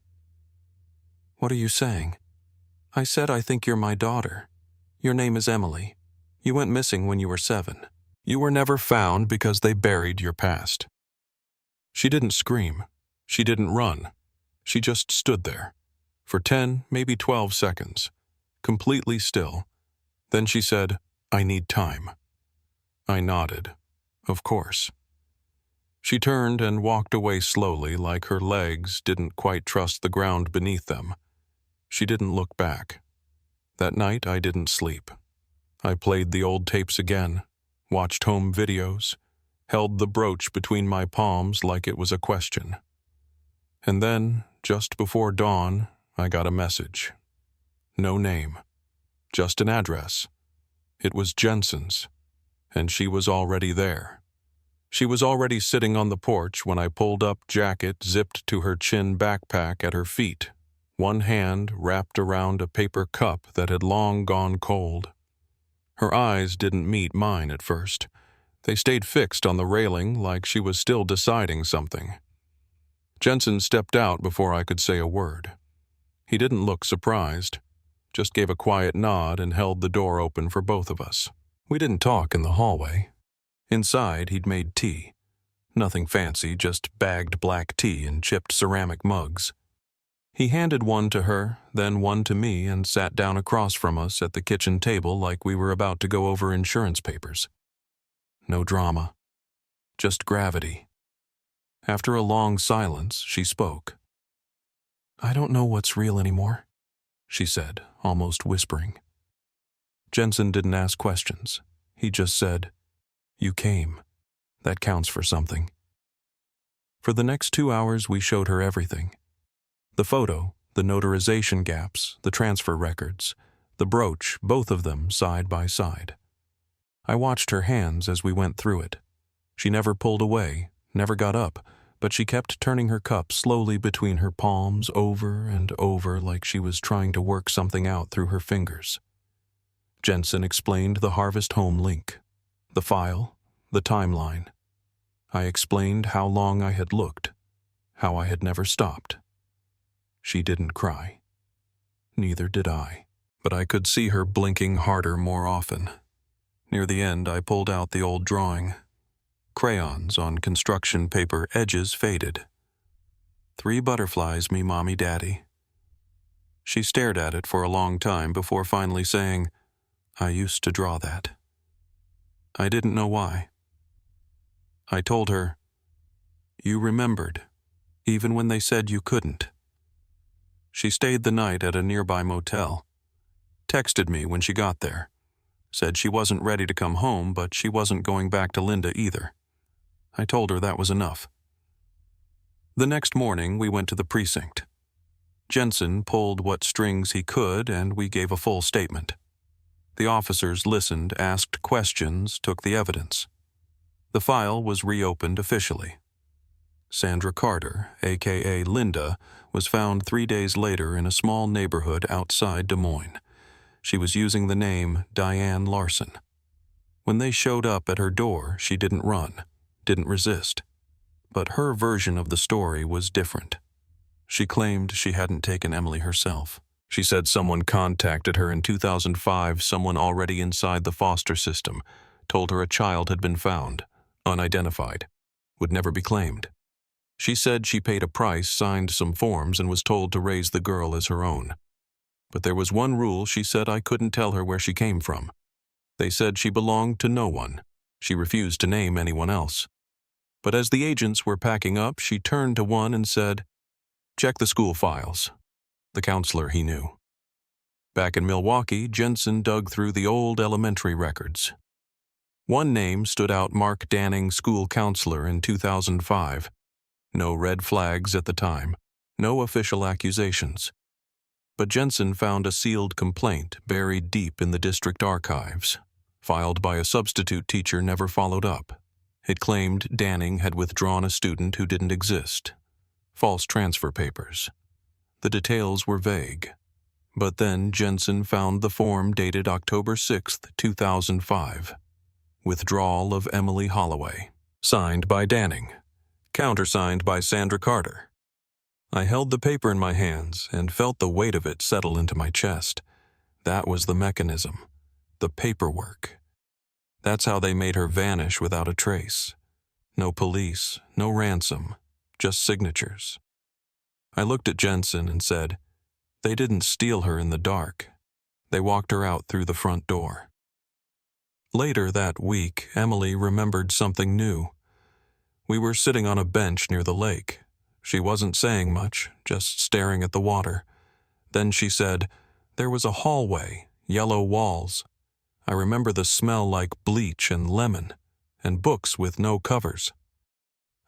What are you saying? I said I think you're my daughter. Your name is Emily. You went missing when you were 7. You were never found because they buried your past. She didn't scream. She didn't run. She just stood there. For 10, maybe 12 seconds. Completely still. Then she said, I need time. I nodded. Of course. She turned and walked away slowly, like her legs didn't quite trust the ground beneath them. She didn't look back. That night I didn't sleep. I played the old tapes again, watched home videos, held the brooch between my palms like it was a question. And then, just before dawn, I got a message. No name, just an address. It was Jensen's, and she was already there. She was already sitting on the porch when I pulled up, jacket zipped to her chin, backpack at her feet, one hand wrapped around a paper cup that had long gone cold. Her eyes didn't meet mine at first. They stayed fixed on the railing like she was still deciding something. Jensen stepped out before I could say a word. He didn't look surprised, just gave a quiet nod and held the door open for both of us. We didn't talk in the hallway. Inside, he'd made tea. Nothing fancy, just bagged black tea in chipped ceramic mugs. He handed one to her, then one to me, and sat down across from us at the kitchen table like we were about to go over insurance papers. No drama, just gravity. After a long silence, she spoke. "I don't know what's real anymore," she said, almost whispering. Jensen didn't ask questions. He just said, "You came. That counts for something." For the next 2 hours, we showed her everything. The photo, the notarization gaps, the transfer records, the brooch, both of them side by side. I watched her hands as we went through it. She never pulled away, never got up, but she kept turning her cup slowly between her palms over and over like she was trying to work something out through her fingers. Jensen explained the Harvest Home link, the file, the timeline. I explained how long I had looked, how I had never stopped. She didn't cry. Neither did I, but I could see her blinking harder more often. Near the end, I pulled out the old drawing. Crayons on construction paper, edges faded. 3 butterflies, me mommy daddy. She stared at it for a long time before finally saying, "I used to draw that." I didn't know why. I told her, "You remembered, even when they said you couldn't." She stayed the night at a nearby motel. Texted me when she got there. Said she wasn't ready to come home, but she wasn't going back to Linda either. I told her that was enough. The next morning, we went to the precinct. Jensen pulled what strings he could, and we gave a full statement. The officers listened, asked questions, took the evidence. The file was reopened officially. Sandra Carter, a.k.a. Linda, was found 3 days later in a small neighborhood outside Des Moines. She was using the name Diane Larson. When they showed up at her door, she didn't run, didn't resist. But her version of the story was different. She claimed she hadn't taken Emily herself. She said someone contacted her in 2005, someone already inside the foster system, told her a child had been found, unidentified, would never be claimed. She said she paid a price, signed some forms, and was told to raise the girl as her own. But there was one rule. She said I couldn't tell her where she came from. They said she belonged to no one. She refused to name anyone else. But as the agents were packing up, she turned to one and said, "Check the school files." The counselor he knew. Back in Milwaukee, Jensen dug through the old elementary records. One name stood out: Mark Danning, school counselor in 2005. No red flags at the time, no official accusations. But Jensen found a sealed complaint buried deep in the district archives, filed by a substitute teacher never followed up. It claimed Danning had withdrawn a student who didn't exist. False transfer papers. The details were vague. But then Jensen found the form dated October 6, 2005. Withdrawal of Emily Holloway. Signed by Danning. Countersigned by Sandra Carter. I held the paper in my hands and felt the weight of it settle into my chest. That was the mechanism. The paperwork. That's how they made her vanish without a trace. No police, no ransom, just signatures. I looked at Jensen and said, "They didn't steal her in the dark. They walked her out through the front door." Later that week, Emily remembered something new. We were sitting on a bench near the lake. She wasn't saying much, just staring at the water. Then she said, "There was a hallway, yellow walls. I remember the smell like bleach and lemon, and books with no covers."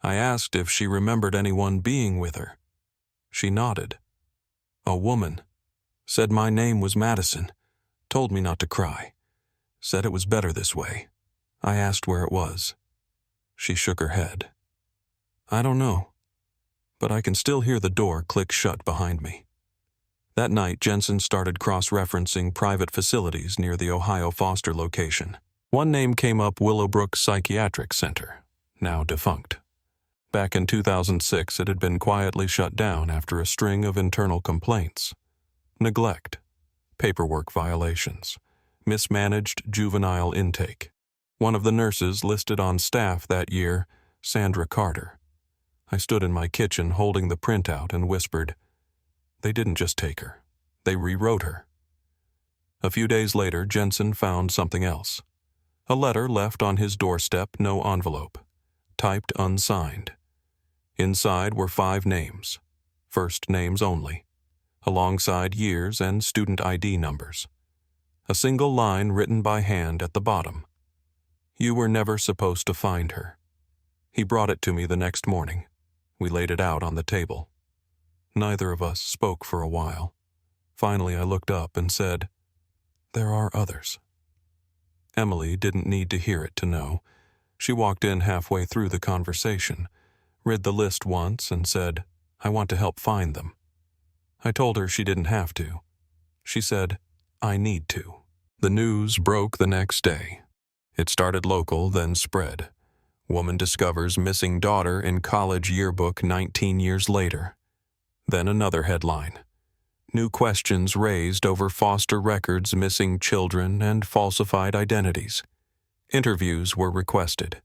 I asked if she remembered anyone being with her. She nodded. A woman. Said my name was Madison. Told me not to cry. Said it was better this way. I asked where it was. She shook her head. I don't know, but I can still hear the door click shut behind me. That night, Jensen started cross-referencing private facilities near the Ohio Foster location. One name came up: Willowbrook Psychiatric Center, now defunct. Back in 2006, it had been quietly shut down after a string of internal complaints. Neglect, paperwork violations, mismanaged juvenile intake. One of the nurses listed on staff that year, Sandra Carter. I stood in my kitchen holding the printout and whispered, "They didn't just take her. They rewrote her." A few days later, Jensen found something else. A letter left on his doorstep, no envelope, typed unsigned. Inside were 5 names, first names only, alongside years and student ID numbers. A single line written by hand at the bottom. You were never supposed to find her. He brought it to me the next morning. We laid it out on the table. Neither of us spoke for a while. Finally, I looked up and said, "There are others." Emily didn't need to hear it to know. She walked in halfway through the conversation, read the list once and said, "I want to help find them." I told her she didn't have to. She said, "I need to." The news broke the next day. It started local, then spread. Woman discovers missing daughter in college yearbook 19 years later. Then another headline. New questions raised over foster records, missing children, and falsified identities. Interviews were requested.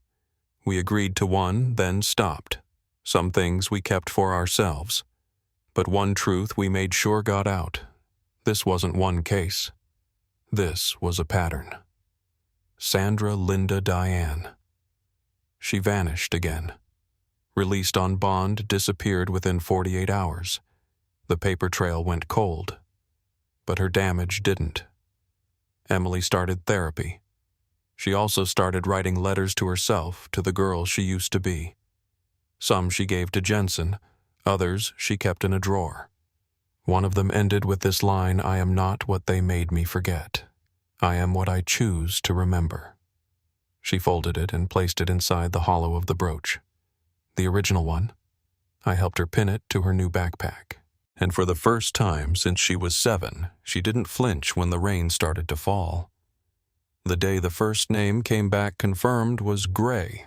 We agreed to one, then stopped. Some things we kept for ourselves. But one truth we made sure got out. This wasn't one case. This was a pattern. Sandra Linda Diane. She vanished again. Released on bond, disappeared within 48 hours. The paper trail went cold. But her damage didn't. Emily started therapy. She also started writing letters to herself, to the girl she used to be. Some she gave to Jensen, others she kept in a drawer. One of them ended with this line, "I am not what they made me forget. I am what I choose to remember." She folded it and placed it inside the hollow of the brooch. The original one, I helped her pin it to her new backpack. And for the first time since she was 7, she didn't flinch when the rain started to fall. The day the first name came back confirmed was gray.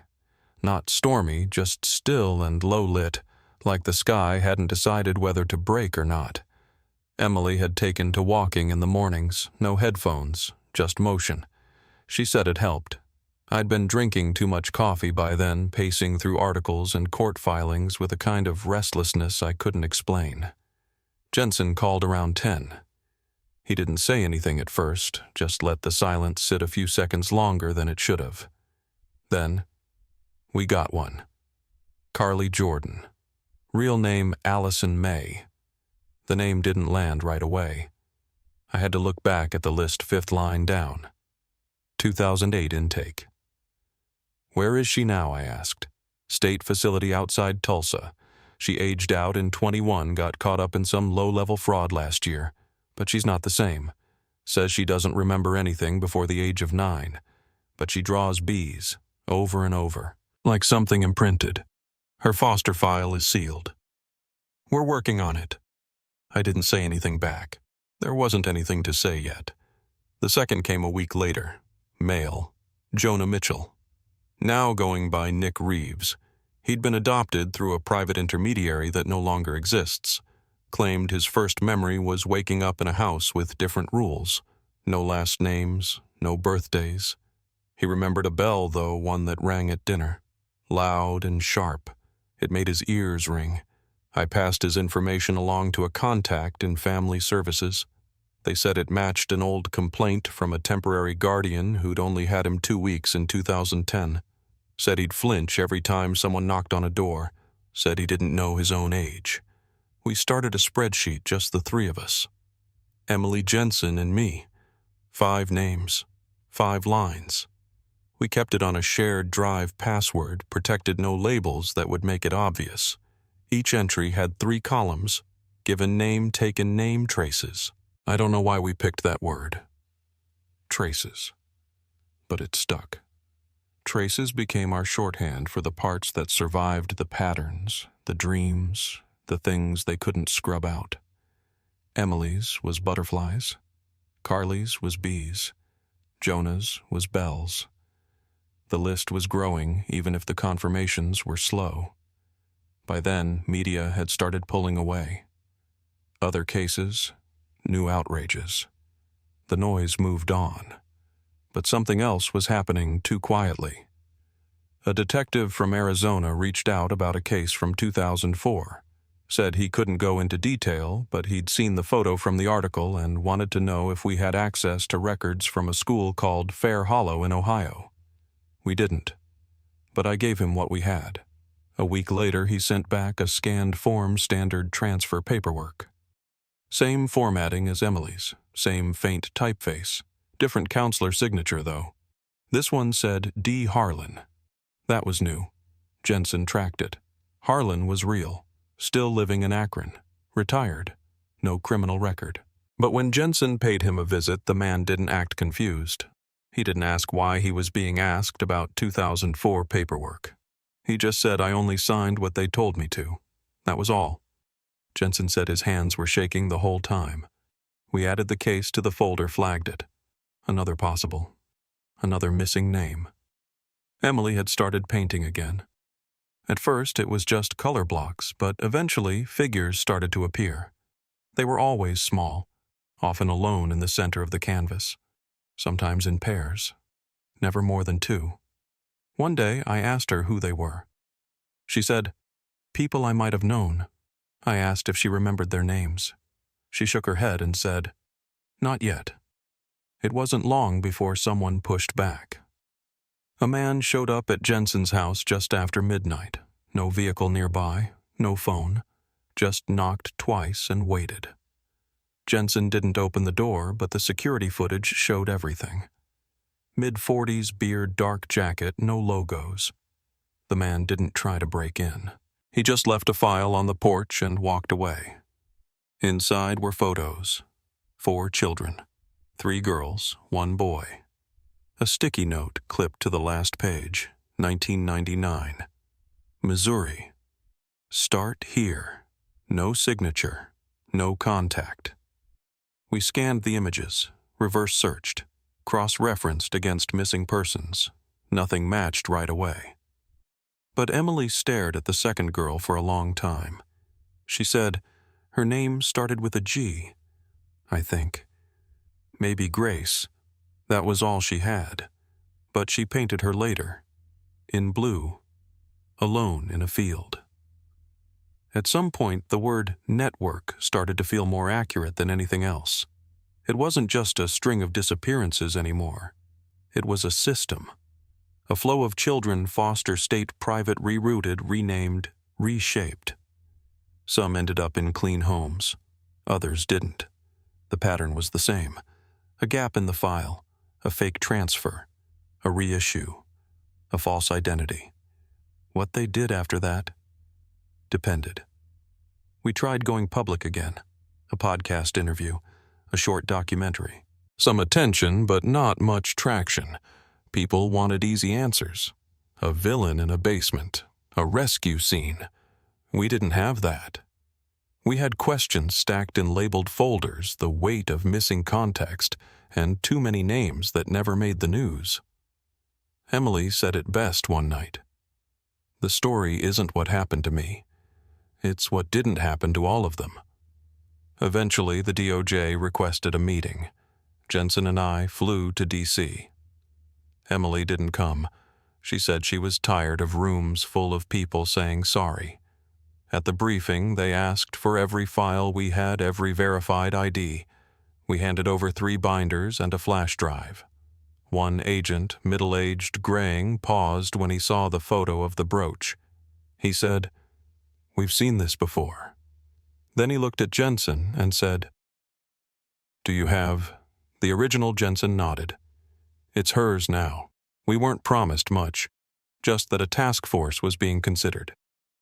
Not stormy, just still and low-lit, like the sky hadn't decided whether to break or not. Emily had taken to walking in the mornings, no headphones, just motion. She said it helped. I'd been drinking too much coffee by then, pacing through articles and court filings with a kind of restlessness I couldn't explain. Jensen called around 10. He didn't say anything at first, just let the silence sit a few seconds longer than it should have. Then, we got one. Carly Jordan. Real name Allison May. The name didn't land right away. I had to look back at the list 5th line down. 2008 intake. Where is she now, I asked. State facility outside Tulsa. She aged out in 21, got caught up in some low-level fraud last year. But she's not the same. Says she doesn't remember anything before the age of 9. But she draws B's, over and over, like something imprinted. Her foster file is sealed. We're working on it. I didn't say anything back. There wasn't anything to say yet. The second came a week later. Male. Jonah Mitchell. Now going by Nick Reeves. He'd been adopted through a private intermediary that no longer exists. Claimed his first memory was waking up in a house with different rules. No last names, no birthdays. He remembered a bell, though, one that rang at dinner. Loud and sharp. It made his ears ring. I passed his information along to a contact in family services. They said it matched an old complaint from a temporary guardian who'd only had him 2 weeks in 2010. Said he'd flinch every time someone knocked on a door. Said he didn't know his own age. We started a spreadsheet, just the 3 of us. Emily Jensen and me. 5 names. 5 lines. We kept it on a shared drive password, protected no labels that would make it obvious. Each entry had 3 columns, given name, taken name, traces. I don't know why we picked that word. Traces. But it stuck. Traces became our shorthand for the parts that survived the patterns, the dreams, the things they couldn't scrub out. Emily's was butterflies. Carly's was bees. Jonah's was bells. The list was growing, even if the confirmations were slow. By then, media had started pulling away. Other cases, new outrages. The noise moved on. But something else was happening too quietly. A detective from Arizona reached out about a case from 2004. Said he couldn't go into detail, but he'd seen the photo from the article and wanted to know if we had access to records from a school called Fair Hollow in Ohio. We didn't, but I gave him what we had. A week later, he sent back a scanned form standard transfer paperwork. Same formatting as Emily's, same faint typeface. Different counselor signature, though. This one said D. Harlan. That was new. Jensen tracked it. Harlan was real, still living in Akron, retired, no criminal record. But when Jensen paid him a visit, the man didn't act confused. He didn't ask why he was being asked about 2004 paperwork. He just said, I only signed what they told me to. That was all. Jensen said his hands were shaking the whole time. We added the case to the folder, flagged it. Another possible. Another missing name. Emily had started painting again. At first, it was just color blocks, but eventually figures started to appear. They were always small, often alone in the center of the canvas, sometimes in pairs, never more than two. One day, I asked her who they were. She said, people I might have known. I asked if she remembered their names. She shook her head and said, not yet. It wasn't long before someone pushed back. A man showed up at Jensen's house just after midnight. No vehicle nearby, no phone. Just knocked twice and waited. Jensen didn't open the door, but the security footage showed everything. Mid-40s beard, dark jacket, no logos. The man didn't try to break in. He just left a file on the porch and walked away. Inside were photos. 4 children. 3 girls, 1 boy. A sticky note clipped to the last page, 1999. Missouri. Start here. No signature. No contact. We scanned the images, reverse searched, cross-referenced against missing persons. Nothing matched right away. But Emily stared at the second girl for a long time. She said her name started with a G, I think. Maybe Grace. That was all she had. But she painted her later, in blue, alone in a field. At some point, the word network started to feel more accurate than anything else. It wasn't just a string of disappearances anymore. It was a system. A flow of children, foster state, private, rerouted, renamed, reshaped. Some ended up in clean homes. Others didn't. The pattern was the same. A gap in the file, a fake transfer, a reissue, a false identity. What they did after that depended. We tried going public again, a podcast interview, a short documentary. Some attention, but not much traction. People wanted easy answers. A villain in a basement, a rescue scene. We didn't have that. We had questions stacked in labeled folders, the weight of missing context, and too many names that never made the news. Emily said it best one night. The story isn't what happened to me. It's what didn't happen to all of them. Eventually, the DOJ requested a meeting. Jensen and I flew to D.C. Emily didn't come. She said she was tired of rooms full of people saying sorry. At the briefing, they asked for every file we had, every verified ID. We handed over 3 binders and a flash drive. One agent, middle-aged, graying, paused when he saw the photo of the brooch. He said, "We've seen this before." Then he looked at Jensen and said, "Do you have—" The original Jensen nodded. "It's hers now. We weren't promised much, just that a task force was being considered,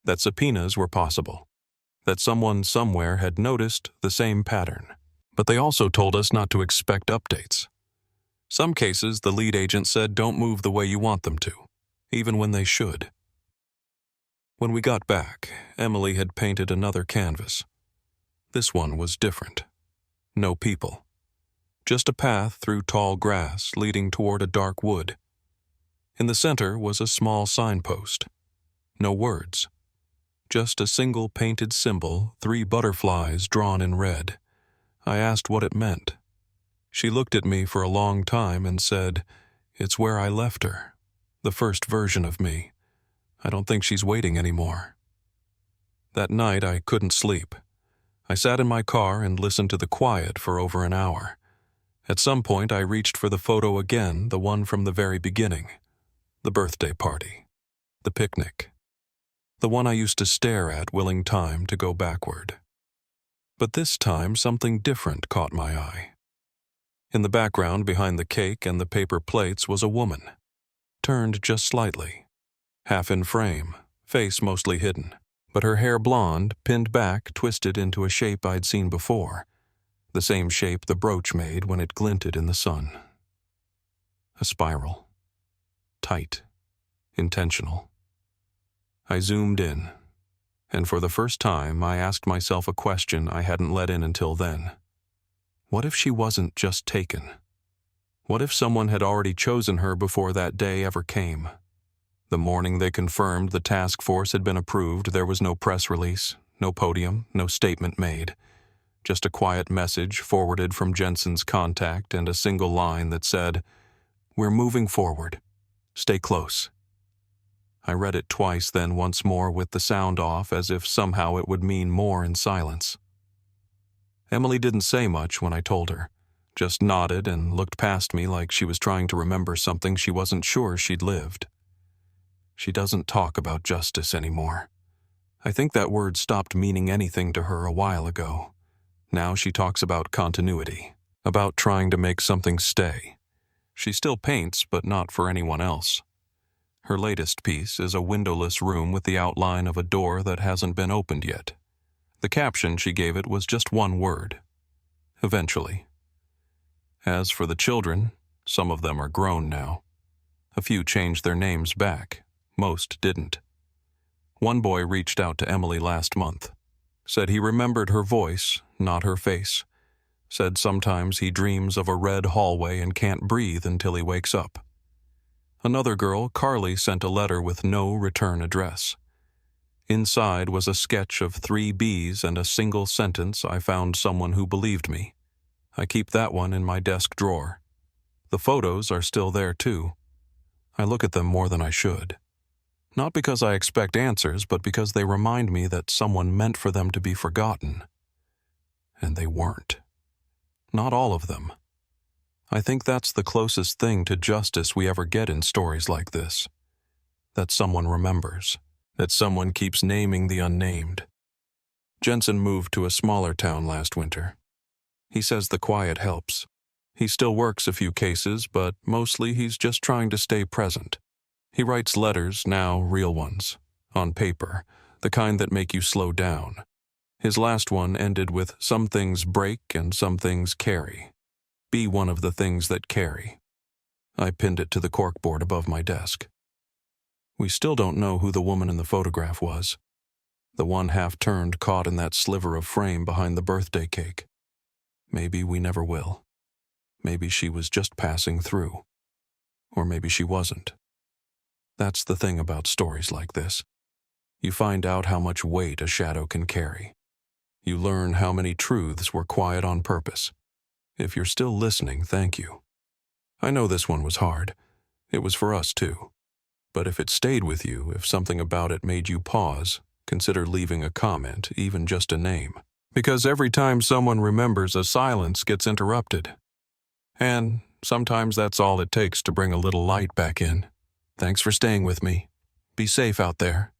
that subpoenas were possible. that someone somewhere had noticed the same pattern. But they also told us not to expect updates. Some cases, the lead agent said don't move the way you want them to, even when they should. When we got back, Emily had painted another canvas. This one was different. No people. Just a path through tall grass leading toward a dark wood. In the center was a small signpost. No words. Just a single painted symbol, 3 butterflies drawn in red. I asked what it meant. She looked at me for a long time and said, "It's where I left her. The first version of me. I don't think she's waiting anymore." That night I couldn't sleep. I sat in my car and listened to the quiet for over an hour. At some point I reached for the photo again, the one from the very beginning. The birthday party. The picnic. The one I used to stare at, willing time to go backward. But this time something different caught my eye. In the background behind the cake and the paper plates was a woman, turned just slightly, half in frame, face mostly hidden, but her hair blonde, pinned back, twisted into a shape I'd seen before, the same shape the brooch made when it glinted in the sun. A spiral. Tight. Intentional. I zoomed in, and for the first time I asked myself a question I hadn't let in until then. What if she wasn't just taken? What if someone had already chosen her before that day ever came? The morning they confirmed the task force had been approved, there was no press release, no podium, no statement made. Just a quiet message forwarded from Jensen's contact and a single line that said, "We're moving forward. Stay close." I read it twice, then once more with the sound off, as if somehow it would mean more in silence. Emily didn't say much when I told her, just nodded and looked past me like she was trying to remember something she wasn't sure she'd lived. She doesn't talk about justice anymore. I think that word stopped meaning anything to her a while ago. Now she talks about continuity, about trying to make something stay. She still paints, but not for anyone else. Her latest piece is a windowless room with the outline of a door that hasn't been opened yet. The caption she gave it was just one word: eventually. As for the children, some of them are grown now. A few changed their names back. Most didn't. One boy reached out to Emily last month. Said he remembered her voice, not her face. Said sometimes he dreams of a red hallway and can't breathe until he wakes up. Another girl, Carly, sent a letter with no return address. Inside was a sketch of 3 bees and a single sentence: "I found someone who believed me." I keep that one in my desk drawer. The photos are still there too. I look at them more than I should. Not because I expect answers, but because they remind me that someone meant for them to be forgotten. And they weren't. Not all of them. I think that's the closest thing to justice we ever get in stories like this. That someone remembers. That someone keeps naming the unnamed. Jensen moved to a smaller town last winter. He says the quiet helps. He still works a few cases, but mostly he's just trying to stay present. He writes letters, now real ones, on paper, the kind that make you slow down. His last one ended with "Some things break and some things carry. Be one of the things that carry." I pinned it to the corkboard above my desk. We still don't know who the woman in the photograph was. The one half-turned caught in that sliver of frame behind the birthday cake. Maybe we never will. Maybe she was just passing through. Or maybe she wasn't. That's the thing about stories like this. You find out how much weight a shadow can carry. You learn how many truths were quiet on purpose. If you're still listening, thank you. I know this one was hard. It was for us too. But if it stayed with you, if something about it made you pause, consider leaving a comment, even just a name. Because every time someone remembers, a silence gets interrupted. And sometimes that's all it takes to bring a little light back in. Thanks for staying with me. Be safe out there.